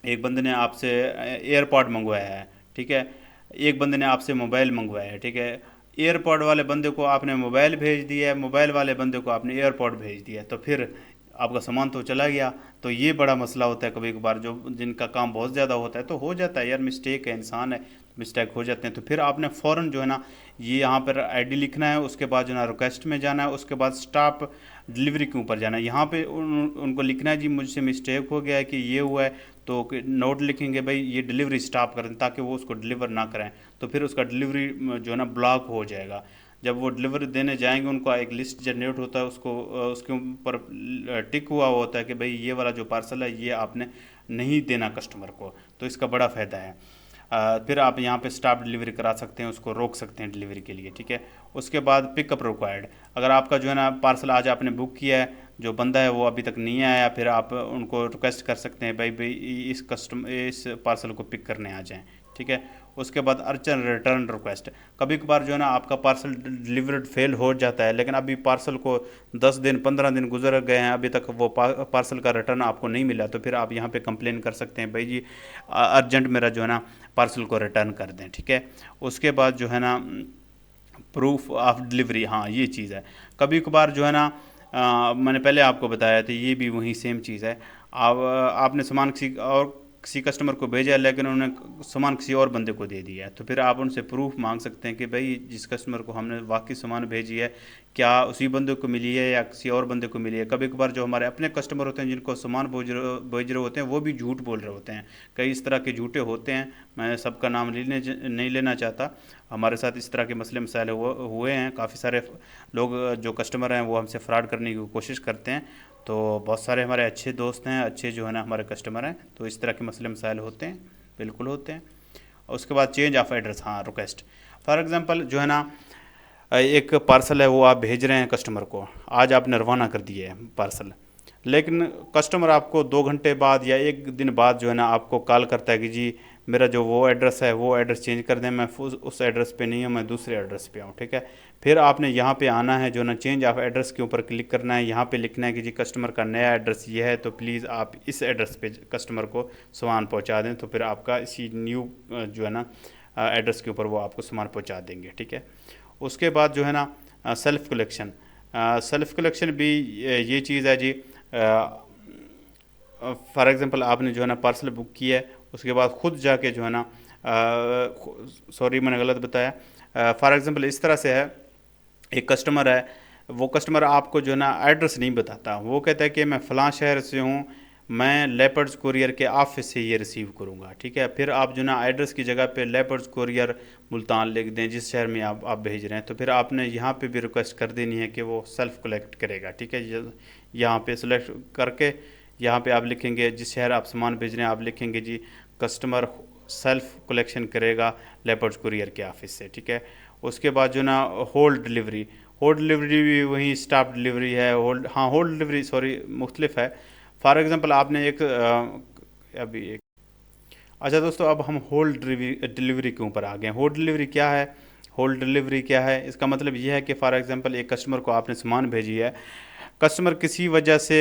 एक बंदे ने आपसे एयरपॉड मंगवाया है, ठीक है, एक बंदे ने आपसे मोबाइल मंगवाया है, ठीक है। एयरपॉड वाले बंदे को आपने मोबाइल भेज दिया है, मोबाइल वाले बंदे को आपने एयरपॉड भेज दिया है, तो फिर आपका सामान तो चला गया। तो ये बड़ा मसला होता है कभी कभार, जो जिनका काम बहुत ज़्यादा होता है तो हो जाता है यार, मिस्टेक है, इंसान है, मिस्टेक हो जाते हैं। तो फिर आपने फ़ौरन जो है ना ये यहाँ पर आईडी लिखना है, उसके बाद जो है ना रिक्वेस्ट में जाना है, उसके बाद स्टॉप डिलीवरी के ऊपर जाना है। यहाँ पे उनको लिखना है जी मुझसे मिस्टेक हो गया है कि ये हुआ है, तो नोट लिखेंगे भाई ये डिलीवरी स्टॉप कर दें ताकि वो उसको डिलीवर ना करें। तो फिर उसका डिलीवरी जो है ना ब्लॉक हो जाएगा। जब वो डिलीवरी देने जाएंगे उनको एक लिस्ट जनरेट होता है, उसको उसके ऊपर टिक हुआ होता है कि भाई ये वाला जो पार्सल है ये आपने नहीं देना कस्टमर को। तो इसका बड़ा फ़ायदा है। फिर आप यहाँ पे स्टॉप डिलीवरी करा सकते हैं, उसको रोक सकते हैं डिलीवरी के लिए, ठीक है। उसके बाद पिकअप रिक्वायर्ड, अगर आपका जो है ना पार्सल आज आपने बुक किया है, जो बंदा है वो अभी तक नहीं आया, फिर आप उनको रिक्वेस्ट कर सकते हैं भाई भाई इस पार्सल को पिक करने आ जाएं, ठीक है। उसके बाद अर्जेंट रिटर्न रिक्वेस्ट, कभी कभार जो है ना आपका पार्सल डिलीवर्ड फेल हो जाता है, लेकिन अभी पार्सल को 10 दिन 15 दिन गुजर गए हैं, अभी तक वो पार्सल का रिटर्न आपको नहीं मिला। तो फिर आप यहाँ पे कंप्लेन कर सकते हैं भाई जी अर्जेंट मेरा जो है ना पार्सल को रिटर्न कर दें, ठीक है। उसके बाद जो है ना प्रूफ ऑफ डिलीवरी, हाँ ये चीज़ है। कभी कभार जो है ना मैंने पहले आपको बताया था, ये भी वही सेम चीज़ है। आप आपने सामान किसी कस्टमर को भेजा है, लेकिन उन्होंने सामान किसी और बंदे को दे दिया है। तो फिर आप उनसे प्रूफ मांग सकते हैं कि भाई जिस कस्टमर को हमने वाकई सामान भेजी है क्या उसी बंदे को मिली है या किसी और बंदे को मिली है। कभी कभार जो हमारे अपने कस्टमर होते हैं जिनको सामान भेज रहे होते हैं वो भी झूठ बोल रहे होते हैं। कई इस तरह के झूठे होते हैं, मैं सबका नाम नहीं लेना चाहता। हमारे साथ इस तरह के मसले मसाइल हुए हैं। काफ़ी सारे लोग जो कस्टमर हैं वो हमसे फ्रॉड करने की कोशिश करते हैं। तो बहुत सारे हमारे अच्छे दोस्त हैं, अच्छे जो है ना हमारे कस्टमर हैं। तो इस तरह के मसले मसाइल होते हैं, बिल्कुल होते हैं। और उसके बाद चेंज ऑफ एड्रेस, हाँ रिक्वेस्ट, फॉर एग्जांपल जो है ना एक पार्सल है वो आप भेज रहे हैं कस्टमर को, आज आपने रवाना कर दिया है पार्सल, लेकिन कस्टमर आपको 2 घंटे बाद या 1 दिन बाद जो है ना आपको कॉल करता है कि जी मेरा जो वो एड्रेस है वो एड्रेस चेंज कर दें, मैं उस एड्रेस पे नहीं हूँ, मैं दूसरे एड्रेस पे हूँ, ठीक है। फिर आपने यहाँ पे आना है, जो ना चेंज ऑफ एड्रेस के ऊपर क्लिक करना है। यहाँ पे लिखना है कि जी कस्टमर का नया एड्रेस ये है, तो प्लीज़ आप इस एड्रेस पे कस्टमर को सामान पहुँचा दें। तो फिर आपका इसी न्यू जो है ना एड्रेस के ऊपर वो आपको सामान पहुँचा देंगे, ठीक है। उसके बाद जो है ना सेल्फ़ कलेक्शन, सेल्फ़ कलेक्शन भी ये चीज़ है जी। फॉर एग्ज़ाम्पल आपने जो है ना पार्सल बुक किया है, उसके बाद ख़ुद जाके जो है ना सॉरी मैंने गलत बताया। फॉर एग्ज़ाम्पल इस तरह से है, एक कस्टमर है, वो कस्टमर आपको जो है ना एड्रेस नहीं बताता, वो कहता है कि मैं फ़लाँ शहर से हूँ, मैं लेपर्ड्स कुरियर के ऑफिस से ये रिसीव करूँगा, ठीक है। फिर आप जो ना एड्रेस की जगह पे लेपर्ड्स कुरियर मुल्तान लिख दें, जिस शहर में आप भेज रहे हैं। तो फिर आपने यहाँ पे भी रिक्वेस्ट कर देनी है कि वो सेल्फ़ कलेक्ट करेगा, ठीक है। यहाँ पे सेलेक्ट करके यहाँ पे आप लिखेंगे जिस शहर आप सामान भेज रहे हैं, आप लिखेंगे जी कस्टमर सेल्फ़ कलेक्शन करेगा लेपर्ड्स कुरियर के ऑफिस से, ठीक है। उसके बाद जो ना होल्ड डिलीवरी, होल्ड डिलीवरी भी वही स्टॉप डिलीवरी है। होल्ड डिलीवरी सॉरी मुख्तलिफ है। फॉर एग्ज़ाम्पल आपने अभी एक अच्छा दोस्तों, अब हम होल्ड डिलीवरी के ऊपर आ गए। होल्ड डिलीवरी क्या है? होल्ड डिलीवरी क्या है? इसका मतलब ये है कि फॉर एग्ज़ाम्पल एक कस्टमर को आपने सामान भेजी है, कस्टमर किसी वजह से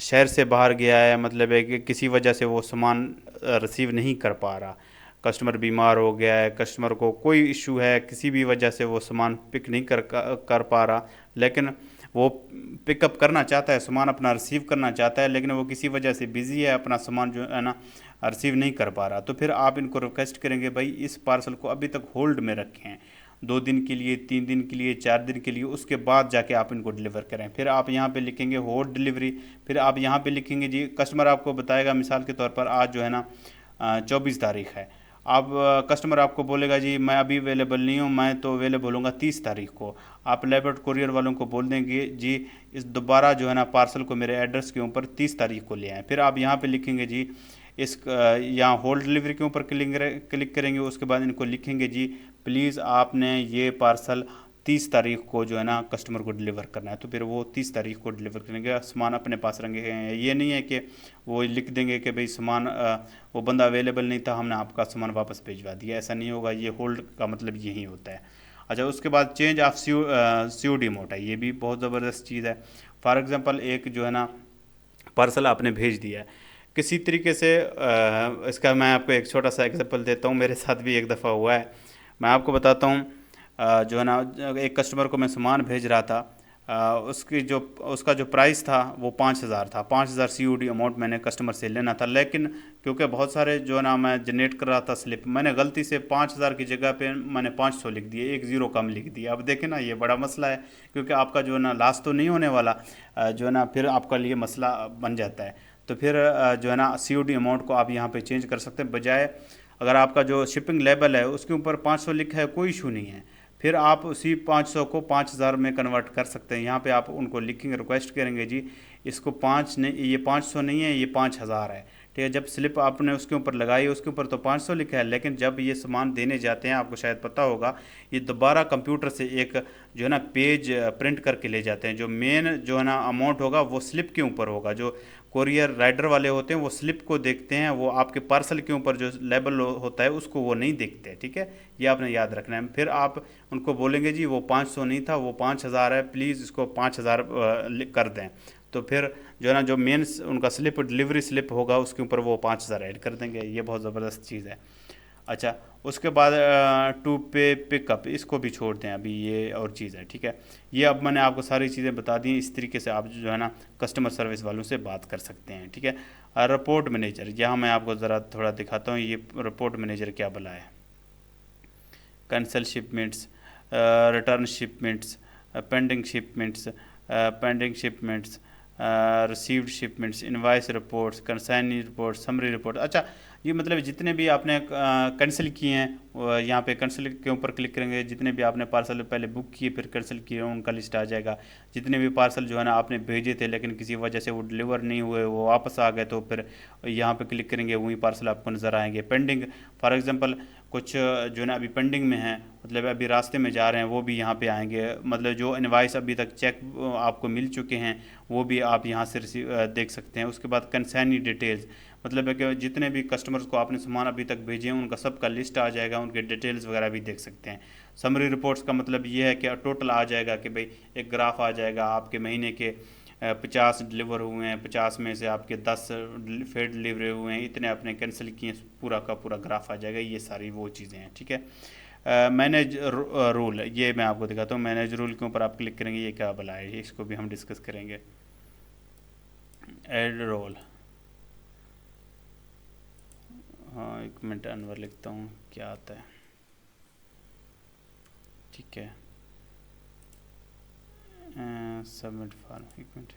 शहर से बाहर गया है, मतलब है कि किसी वजह से वो सामान रिसीव नहीं कर पा रहा, कस्टमर बीमार हो गया है, कस्टमर को कोई इशू है, किसी भी वजह से वो सामान पिक नहीं कर पा रहा, लेकिन वो पिकअप करना चाहता है, सामान अपना रिसीव करना चाहता है, लेकिन वो किसी वजह से बिज़ी है, अपना सामान जो है ना रिसीव नहीं कर पा रहा। तो फिर आप इनको रिक्वेस्ट करेंगे भाई इस पार्सल को अभी तक होल्ड में रखें, 2 दिन के लिए, 3 दिन के लिए, 4 दिन के लिए, उसके बाद जाके आप इनको डिलीवर करें। फिर आप यहाँ पे लिखेंगे होल्ड डिलीवरी। फिर आप यहाँ पे लिखेंगे जी कस्टमर आपको बताएगा, मिसाल के तौर पर आज जो है ना 24 तारीख है, आप कस्टमर आपको बोलेगा जी मैं अभी अवेलेबल नहीं हूँ, मैं तो अवेलेबल होऊंगा 30 तारीख को। आप लेपर्ड कुरियर वालों को बोल देंगे जी इस दोबारा जो है ना पार्सल को मेरे एड्रेस के ऊपर 30 तारीख को ले आएँ। फिर आप यहाँ पे लिखेंगे जी यहाँ होल्ड डिलीवरी के ऊपर क्लिक करेंगे। उसके बाद इनको लिखेंगे जी प्लीज़ आपने ये पार्सल 30 तारीख को जो है ना कस्टमर को डिलीवर करना है। तो फिर वो 30 तारीख को डिलीवर करेंगे, सामान अपने पास रखेंगे। ये नहीं है कि वो लिख देंगे कि भाई सामान वो बंदा अवेलेबल नहीं था, हमने आपका सामान वापस भिजवा दिया, ऐसा नहीं होगा। ये होल्ड का मतलब यही होता है। अच्छा, उसके बाद चेंज ऑफ सीओडी मोड है, ये भी बहुत ज़बरदस्त चीज़ है। फॉर एग्ज़ाम्पल एक जो है ना पार्सल आपने भेज दिया है किसी तरीके से, इसका मैं आपको एक छोटा सा एग्जांपल देता हूँ, मेरे साथ भी एक दफ़ा हुआ है, मैं आपको बताता हूँ। जो है ना एक कस्टमर को मैं सामान भेज रहा था, उसकी जो उसका जो प्राइस था वो 5,000 था। 5,000 COD अमाउंट मैंने कस्टमर से लेना था, लेकिन क्योंकि बहुत सारे जो है ना मैं जनरेट कर रहा था स्लिप, मैंने गलती से 5,000 की जगह पे मैंने 500 लिख दिए, एक ज़ीरो कम लिख दिया। अब देखें ना, ये बड़ा मसला है, क्योंकि आपका जो है ना लॉस तो नहीं होने वाला, जो है ना फिर आपका लिए मसला बन जाता है। तो फिर जो है ना COD अमाउंट को आप यहाँ पे चेंज कर सकते हैं, बजाय अगर आपका जो शिपिंग लेवल है उसके ऊपर 500 लिखा है, कोई इशू नहीं है, फिर आप उसी 500 को 5,000 में कन्वर्ट कर सकते हैं। यहाँ पे आप उनको लिखेंगे, रिक्वेस्ट करेंगे जी इसको 5 नहीं, ये 500 नहीं है, ये 5,000 है, ठीक है। जब स्लिप आपने उसके ऊपर लगाई, उसके ऊपर तो 500 लिखा है, लेकिन जब ये सामान देने जाते हैं, आपको शायद पता होगा, ये दोबारा कंप्यूटर से एक जो है ना पेज प्रिंट करके ले जाते हैं। जो मेन जो है ना अमाउंट होगा वो स्लिप के ऊपर होगा। जो कोरियर राइडर वाले होते हैं वो स्लिप को देखते हैं, वो आपके पार्सल के ऊपर जो लेबल होता है उसको वो नहीं देखते, ठीक है। ये आपने याद रखना है। फिर आप उनको बोलेंगे जी वो 500 नहीं था, वो 5,000 है, प्लीज़ इसको 5,000 कर दें। तो फिर जो है ना जो मेन उनका स्लिप, डिलीवरी स्लिप होगा, उसके ऊपर वो 5,000 ऐड कर देंगे। ये बहुत ज़बरदस्त चीज़ है। अच्छा, उसके बाद टू पे पिकअप, इसको भी छोड़ दें अभी, ये और चीज़ है, ठीक है। ये अब मैंने आपको सारी चीज़ें बता दी, इस तरीके से आप जो है ना कस्टमर सर्विस वालों से बात कर सकते हैं, ठीक है। रिपोर्ट मैनेजर, यहाँ मैं आपको ज़रा थोड़ा दिखाता हूँ, ये रिपोर्ट मैनेजर क्या भला है। Cancel shipments, return shipments, pending shipments, received shipments, invoice reports, consignee report, summary report. अच्छा, ये मतलब जितने भी आपने कैंसिल किए हैं, यहाँ पे कैंसिल के ऊपर क्लिक करेंगे, जितने भी आपने पार्सल पहले बुक किए फिर कैंसिल किए उनका लिस्ट आ जाएगा। जितने भी पार्सल जो है ना आपने भेजे थे लेकिन किसी वजह से वो डिलीवर नहीं हुए, वो वापस आ गए, तो फिर यहाँ पे क्लिक करेंगे, वही पार्सल आपको नज़र आएंगे। पेंडिंग, फॉर एग्जांपल कुछ जो है ना अभी पेंडिंग में है, मतलब अभी रास्ते में जा रहे हैं, वो भी यहाँ पे आएंगे। मतलब जो इनवाइस अभी तक चेक आपको मिल चुके हैं वो भी आप यहाँ से देख सकते हैं। उसके बाद कंसाइनी डिटेल्स, मतलब है कि जितने भी कस्टमर्स को आपने सामान अभी तक भेजे हैं उनका सबका लिस्ट आ जाएगा, उनके डिटेल्स वगैरह भी देख सकते हैं। समरी रिपोर्ट्स का मतलब ये है कि टोटल आ जाएगा कि भाई एक ग्राफ आ जाएगा, आपके महीने के 50 डिलीवर हुए हैं, 50 में से आपके 10 फेड डिलीवरी हुए हैं, इतने आपने कैंसिल किए, पूरा का पूरा ग्राफ आ जाएगा। ये सारी वो चीज़ें हैं, ठीक है। मैनेज रूल, ये मैं आपको दिखाता हूँ। मैनेज रूल के ऊपर आप क्लिक करेंगे, ये क्या भला है, इसको भी हम डिस्कस करेंगे। एड रोल, हाँ एक मिनट, अनवर लिखता हूँ क्या आता है, ठीक है। सबमिट फॉर्म, एक मिनट,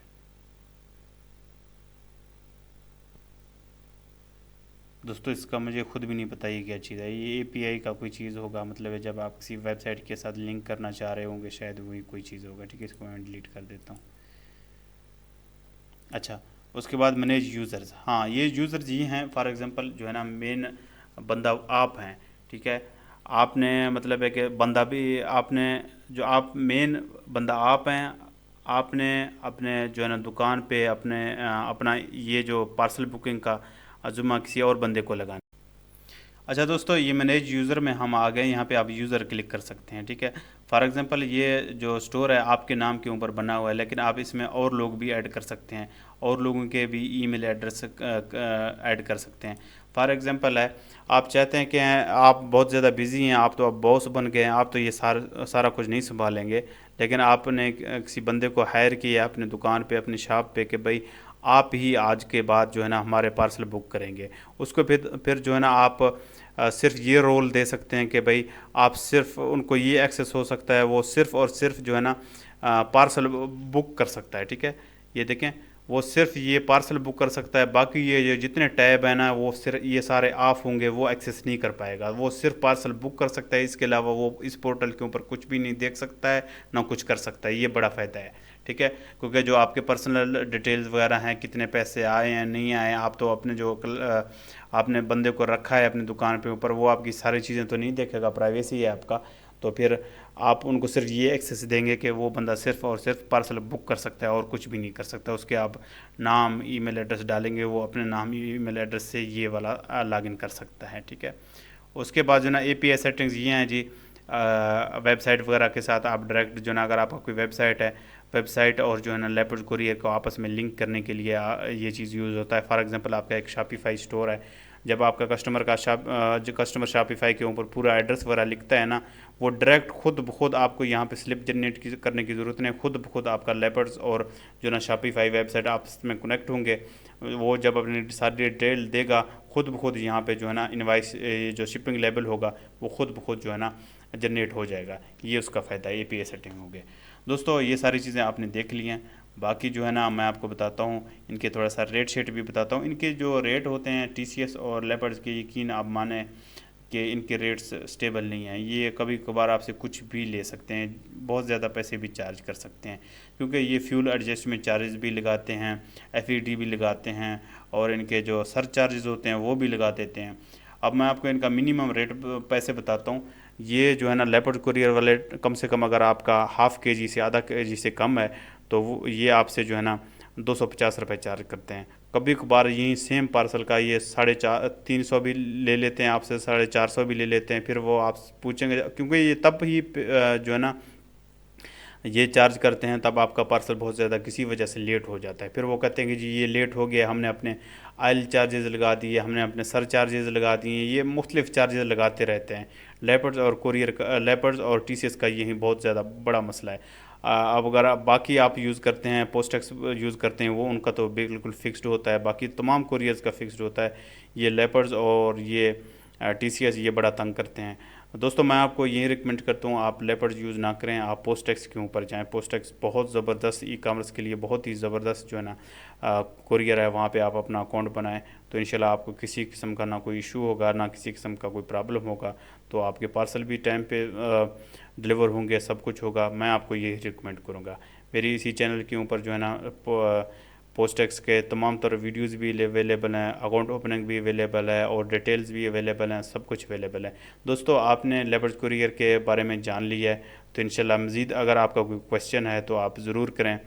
दोस्तों इसका मुझे खुद भी नहीं पता ये क्या चीज़ है। ये API का कोई चीज़ होगा, मतलब है जब आप किसी वेबसाइट के साथ लिंक करना चाह रहे होंगे, शायद वही कोई चीज़ होगा, ठीक है। इसको मैं डिलीट कर देता हूँ। अच्छा, उसके बाद मैनेज यूज़र्स, हाँ ये यूज़र्स ये हैं, फॉर एग्जांपल जो है ना मेन बंदा आप हैं, ठीक है। आपने मतलब है कि बंदा भी आपने, जो आप मेन बंदा आप हैं, आपने अपने जो है ना दुकान पे अपने अपना ये जो पार्सल बुकिंग का जुम्मा किसी और बंदे को लगाना। अच्छा दोस्तों, ये मैनेज यूज़र में हम आ गए, यहाँ पे आप यूज़र क्लिक कर सकते हैं, ठीक है। फॉर एग्जांपल ये जो स्टोर है आपके नाम के ऊपर बना हुआ है, लेकिन आप इसमें और लोग भी ऐड कर सकते हैं, और लोगों के भी ईमेल एड्रेस ऐड कर सकते हैं। फॉर एग्जांपल है, आप चाहते हैं कि आप बहुत ज़्यादा बिजी हैं, आप तो अब बॉस बन गए हैं, आप तो ये सारा कुछ नहीं संभालेंगे, लेकिन आपने किसी बंदे को हायर किया अपनी दुकान पे, अपनी शॉप पे, कि भाई आप ही आज के बाद जो है ना हमारे पार्सल बुक करेंगे। उसको फिर जो है ना आप सिर्फ ये रोल दे सकते हैं कि भाई आप सिर्फ उनको ये एक्सेस हो सकता है, वो सिर्फ और सिर्फ जो है ना पार्सल बुक कर सकता है, ठीक है। ये देखें, वो सिर्फ ये पार्सल बुक कर सकता है, बाकी ये जितने टैब है ना वो सिर्फ ये सारे ऑफ होंगे, वो एक्सेस नहीं कर पाएगा। वो सिर्फ पार्सल बुक कर सकता है, इसके अलावा वो इस पोर्टल के ऊपर कुछ भी नहीं देख सकता है, ना कुछ कर सकता है। ये बड़ा फ़ायदा है, ठीक है। क्योंकि जो आपके पर्सनल डिटेल्स वगैरह हैं, कितने पैसे आए हैं नहीं आए, आप तो अपने जो आपने बंदे को रखा है अपनी दुकान पे ऊपर, वो आपकी सारी चीज़ें तो नहीं देखेगा, प्राइवेसी है आपका। तो फिर आप उनको सिर्फ ये एक्सेस देंगे कि वो बंदा सिर्फ और सिर्फ पार्सल बुक कर सकता है और कुछ भी नहीं कर सकता। उसके आप नाम ईमेल एड्रेस डालेंगे, वो अपने नाम ईमेल एड्रेस से ये वाला लॉगिन कर सकता है, ठीक है। उसके बाद जो ना API सेटिंग्स ये हैं जी, वेबसाइट वगैरह के साथ आप डायरेक्ट जो ना, अगर आपका कोई वेबसाइट है, वेबसाइट और जो है ना लेपर्ड कुरियर को आपस में लिंक करने के लिए ये चीज़ यूज़ होता है। फॉर एग्जांपल आपका एक शॉपिफाई स्टोर है, जब आपका जो कस्टमर शॉपिफाई के ऊपर पूरा एड्रेस वगैरह लिखता है ना, वो डायरेक्ट खुद ब खुद आपको यहाँ पे स्लिप जनरेट करने की ज़रूरत नहीं, खुद ब खुद आपका लेपर्ड्स और जो ना शॉपिफाई वेबसाइट आपस में कनेक्ट होंगे। वो जब अपनी सारी डिटेल देगा, खुद ब खुद यहाँ पे जो है ना इनवाइस जो शिपिंग लेबल होगा वो खुद ब खुद जो है ना जनरेट हो जाएगा। ये उसका फ़ायदा है, API सेटिंग हो गया। दोस्तों ये सारी चीज़ें आपने देख ली हैं। बाकी जो है ना मैं आपको बताता हूँ, इनके थोड़ा सा रेट शेट भी बताता हूँ। इनके जो रेट होते हैं TCS और लेपर्ड्स के, यकीन आप माने कि इनके रेट्स स्टेबल नहीं हैं। ये कभी कभार आपसे कुछ भी ले सकते हैं, बहुत ज़्यादा पैसे भी चार्ज कर सकते हैं, क्योंकि ये फ्यूल एडजस्टमेंट चार्जेस भी लगाते हैं, FED भी लगाते हैं, और इनके जो सर चार्जेस होते हैं वो भी लगा देते हैं। अब मैं आपको इनका मिनिमम रेट पैसे बताता हूँ। ये जो है ना लेपर्ड कुरियर वाले, कम से कम अगर आपका ½ kg से आधा kg से कम है तो वो ये आपसे जो है ना 250 रुपये चार्ज करते हैं। कभी कभार यही सेम पार्सल का ये 350 भी ले लेते हैं आपसे, 450 भी ले लेते हैं। फिर वो आप पूछेंगे, क्योंकि ये तब ही जो है ना ये चार्ज करते हैं तब आपका पार्सल बहुत ज़्यादा किसी वजह से लेट हो जाता है। फिर वो कहते हैं कि जी ये लेट हो गया, हमने अपने आयल चार्जेस लगा दिए, हमने अपने सर चार्जेस लगा दिए, ये मुख्तलिफ चार्जेस लगाते रहते हैं। लेपर्ड्स और TCS का यही बहुत ज़्यादा बड़ा मसला है। अब अगर बाकी आप यूज़ करते हैं, पोस्टेक्स यूज़ करते हैं, वो उनका तो बिल्कुल फिक्स्ड होता है, बाकी तमाम कुरियर्स का फिक्स्ड होता है। ये लेपर्ड्स और ये TCS ये बड़ा तंग करते हैं। दोस्तों मैं आपको यही रिकमेंड करता हूँ, आप लेपर्ड्स यूज़ ना करें, आप पोस्टेक्स के ऊपर जाएं। पोस्टेक्स बहुत ज़बरदस्त ई-कॉमर्स के लिए बहुत ही ज़बरदस्त जो है ना कुरियर है। वहाँ पे आप अपना अकाउंट बनाएं तो इंशाल्लाह आपको किसी किस्म का ना कोई इशू होगा, ना किसी किस्म का कोई प्रॉब्लम होगा। तो आपके पार्सल भी टाइम पे डिलीवर होंगे, सब कुछ होगा। मैं आपको यही रिकमेंड करूँगा। मेरी इसी चैनल के ऊपर जो है ना पोस्टेक्स के तमाम तरह वीडियोज़ भी अवेलेबल हैं, अकाउंट ओपनिंग भी अवेलेबल है, और डिटेल्स भी अवेलेबल हैं, सब कुछ अवेलेबल है। दोस्तों आपने लेपर्ड कुरियर के बारे में जान लिया है, तो इंशाल्लाह मज़ीद अगर आपका कोई क्वेश्चन है तो आप ज़रूर करें।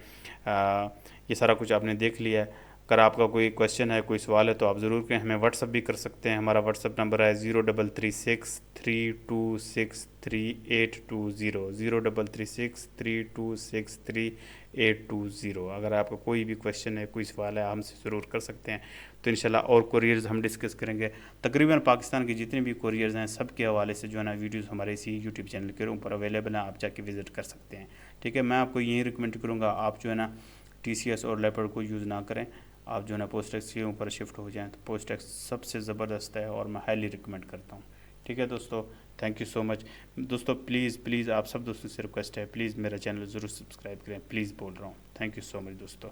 ये सारा कुछ आपने देख लिया है। अगर आपका कोई क्वेश्चन है, कोई सवाल है तो आप ज़रूर करें। हमें व्हाट्सअप भी कर सकते हैं। हमारा व्हाट्सअप नंबर है 0336326380, 0336326380। अगर आपका कोई भी क्वेश्चन है, कोई सवाल है, हमसे ज़रूर कर सकते हैं। तो इंशाल्लाह और कोरियर्स हम डिस्कस करेंगे। तकरीबन पाकिस्तान के जितने भी कोरियर्स हैं सब के हवाले से जो है ना वीडियोज़ हमारे इसी यूट्यूब चैनल के ऊपर अवेलेबल हैं, आप जाके विज़िट कर सकते हैं। ठीक है, मैं आपको यही रिकमेंड करूँगा, आप जो है ना TCS और लेपर्ड को यूज़ ना करें, आप जो है ना पोस्टेक्स के ऊपर शिफ्ट हो जाएं। तो पोस्टेक्स सबसे ज़बरदस्त है और मैं हाईली रिकमेंड करता हूँ। ठीक है दोस्तों, थैंक यू सो मच। दोस्तों प्लीज़ आप सब दोस्तों से रिक्वेस्ट है, प्लीज़ मेरा चैनल ज़रूर सब्सक्राइब करें, प्लीज़ बोल रहा हूँ। थैंक यू सो मच दोस्तों।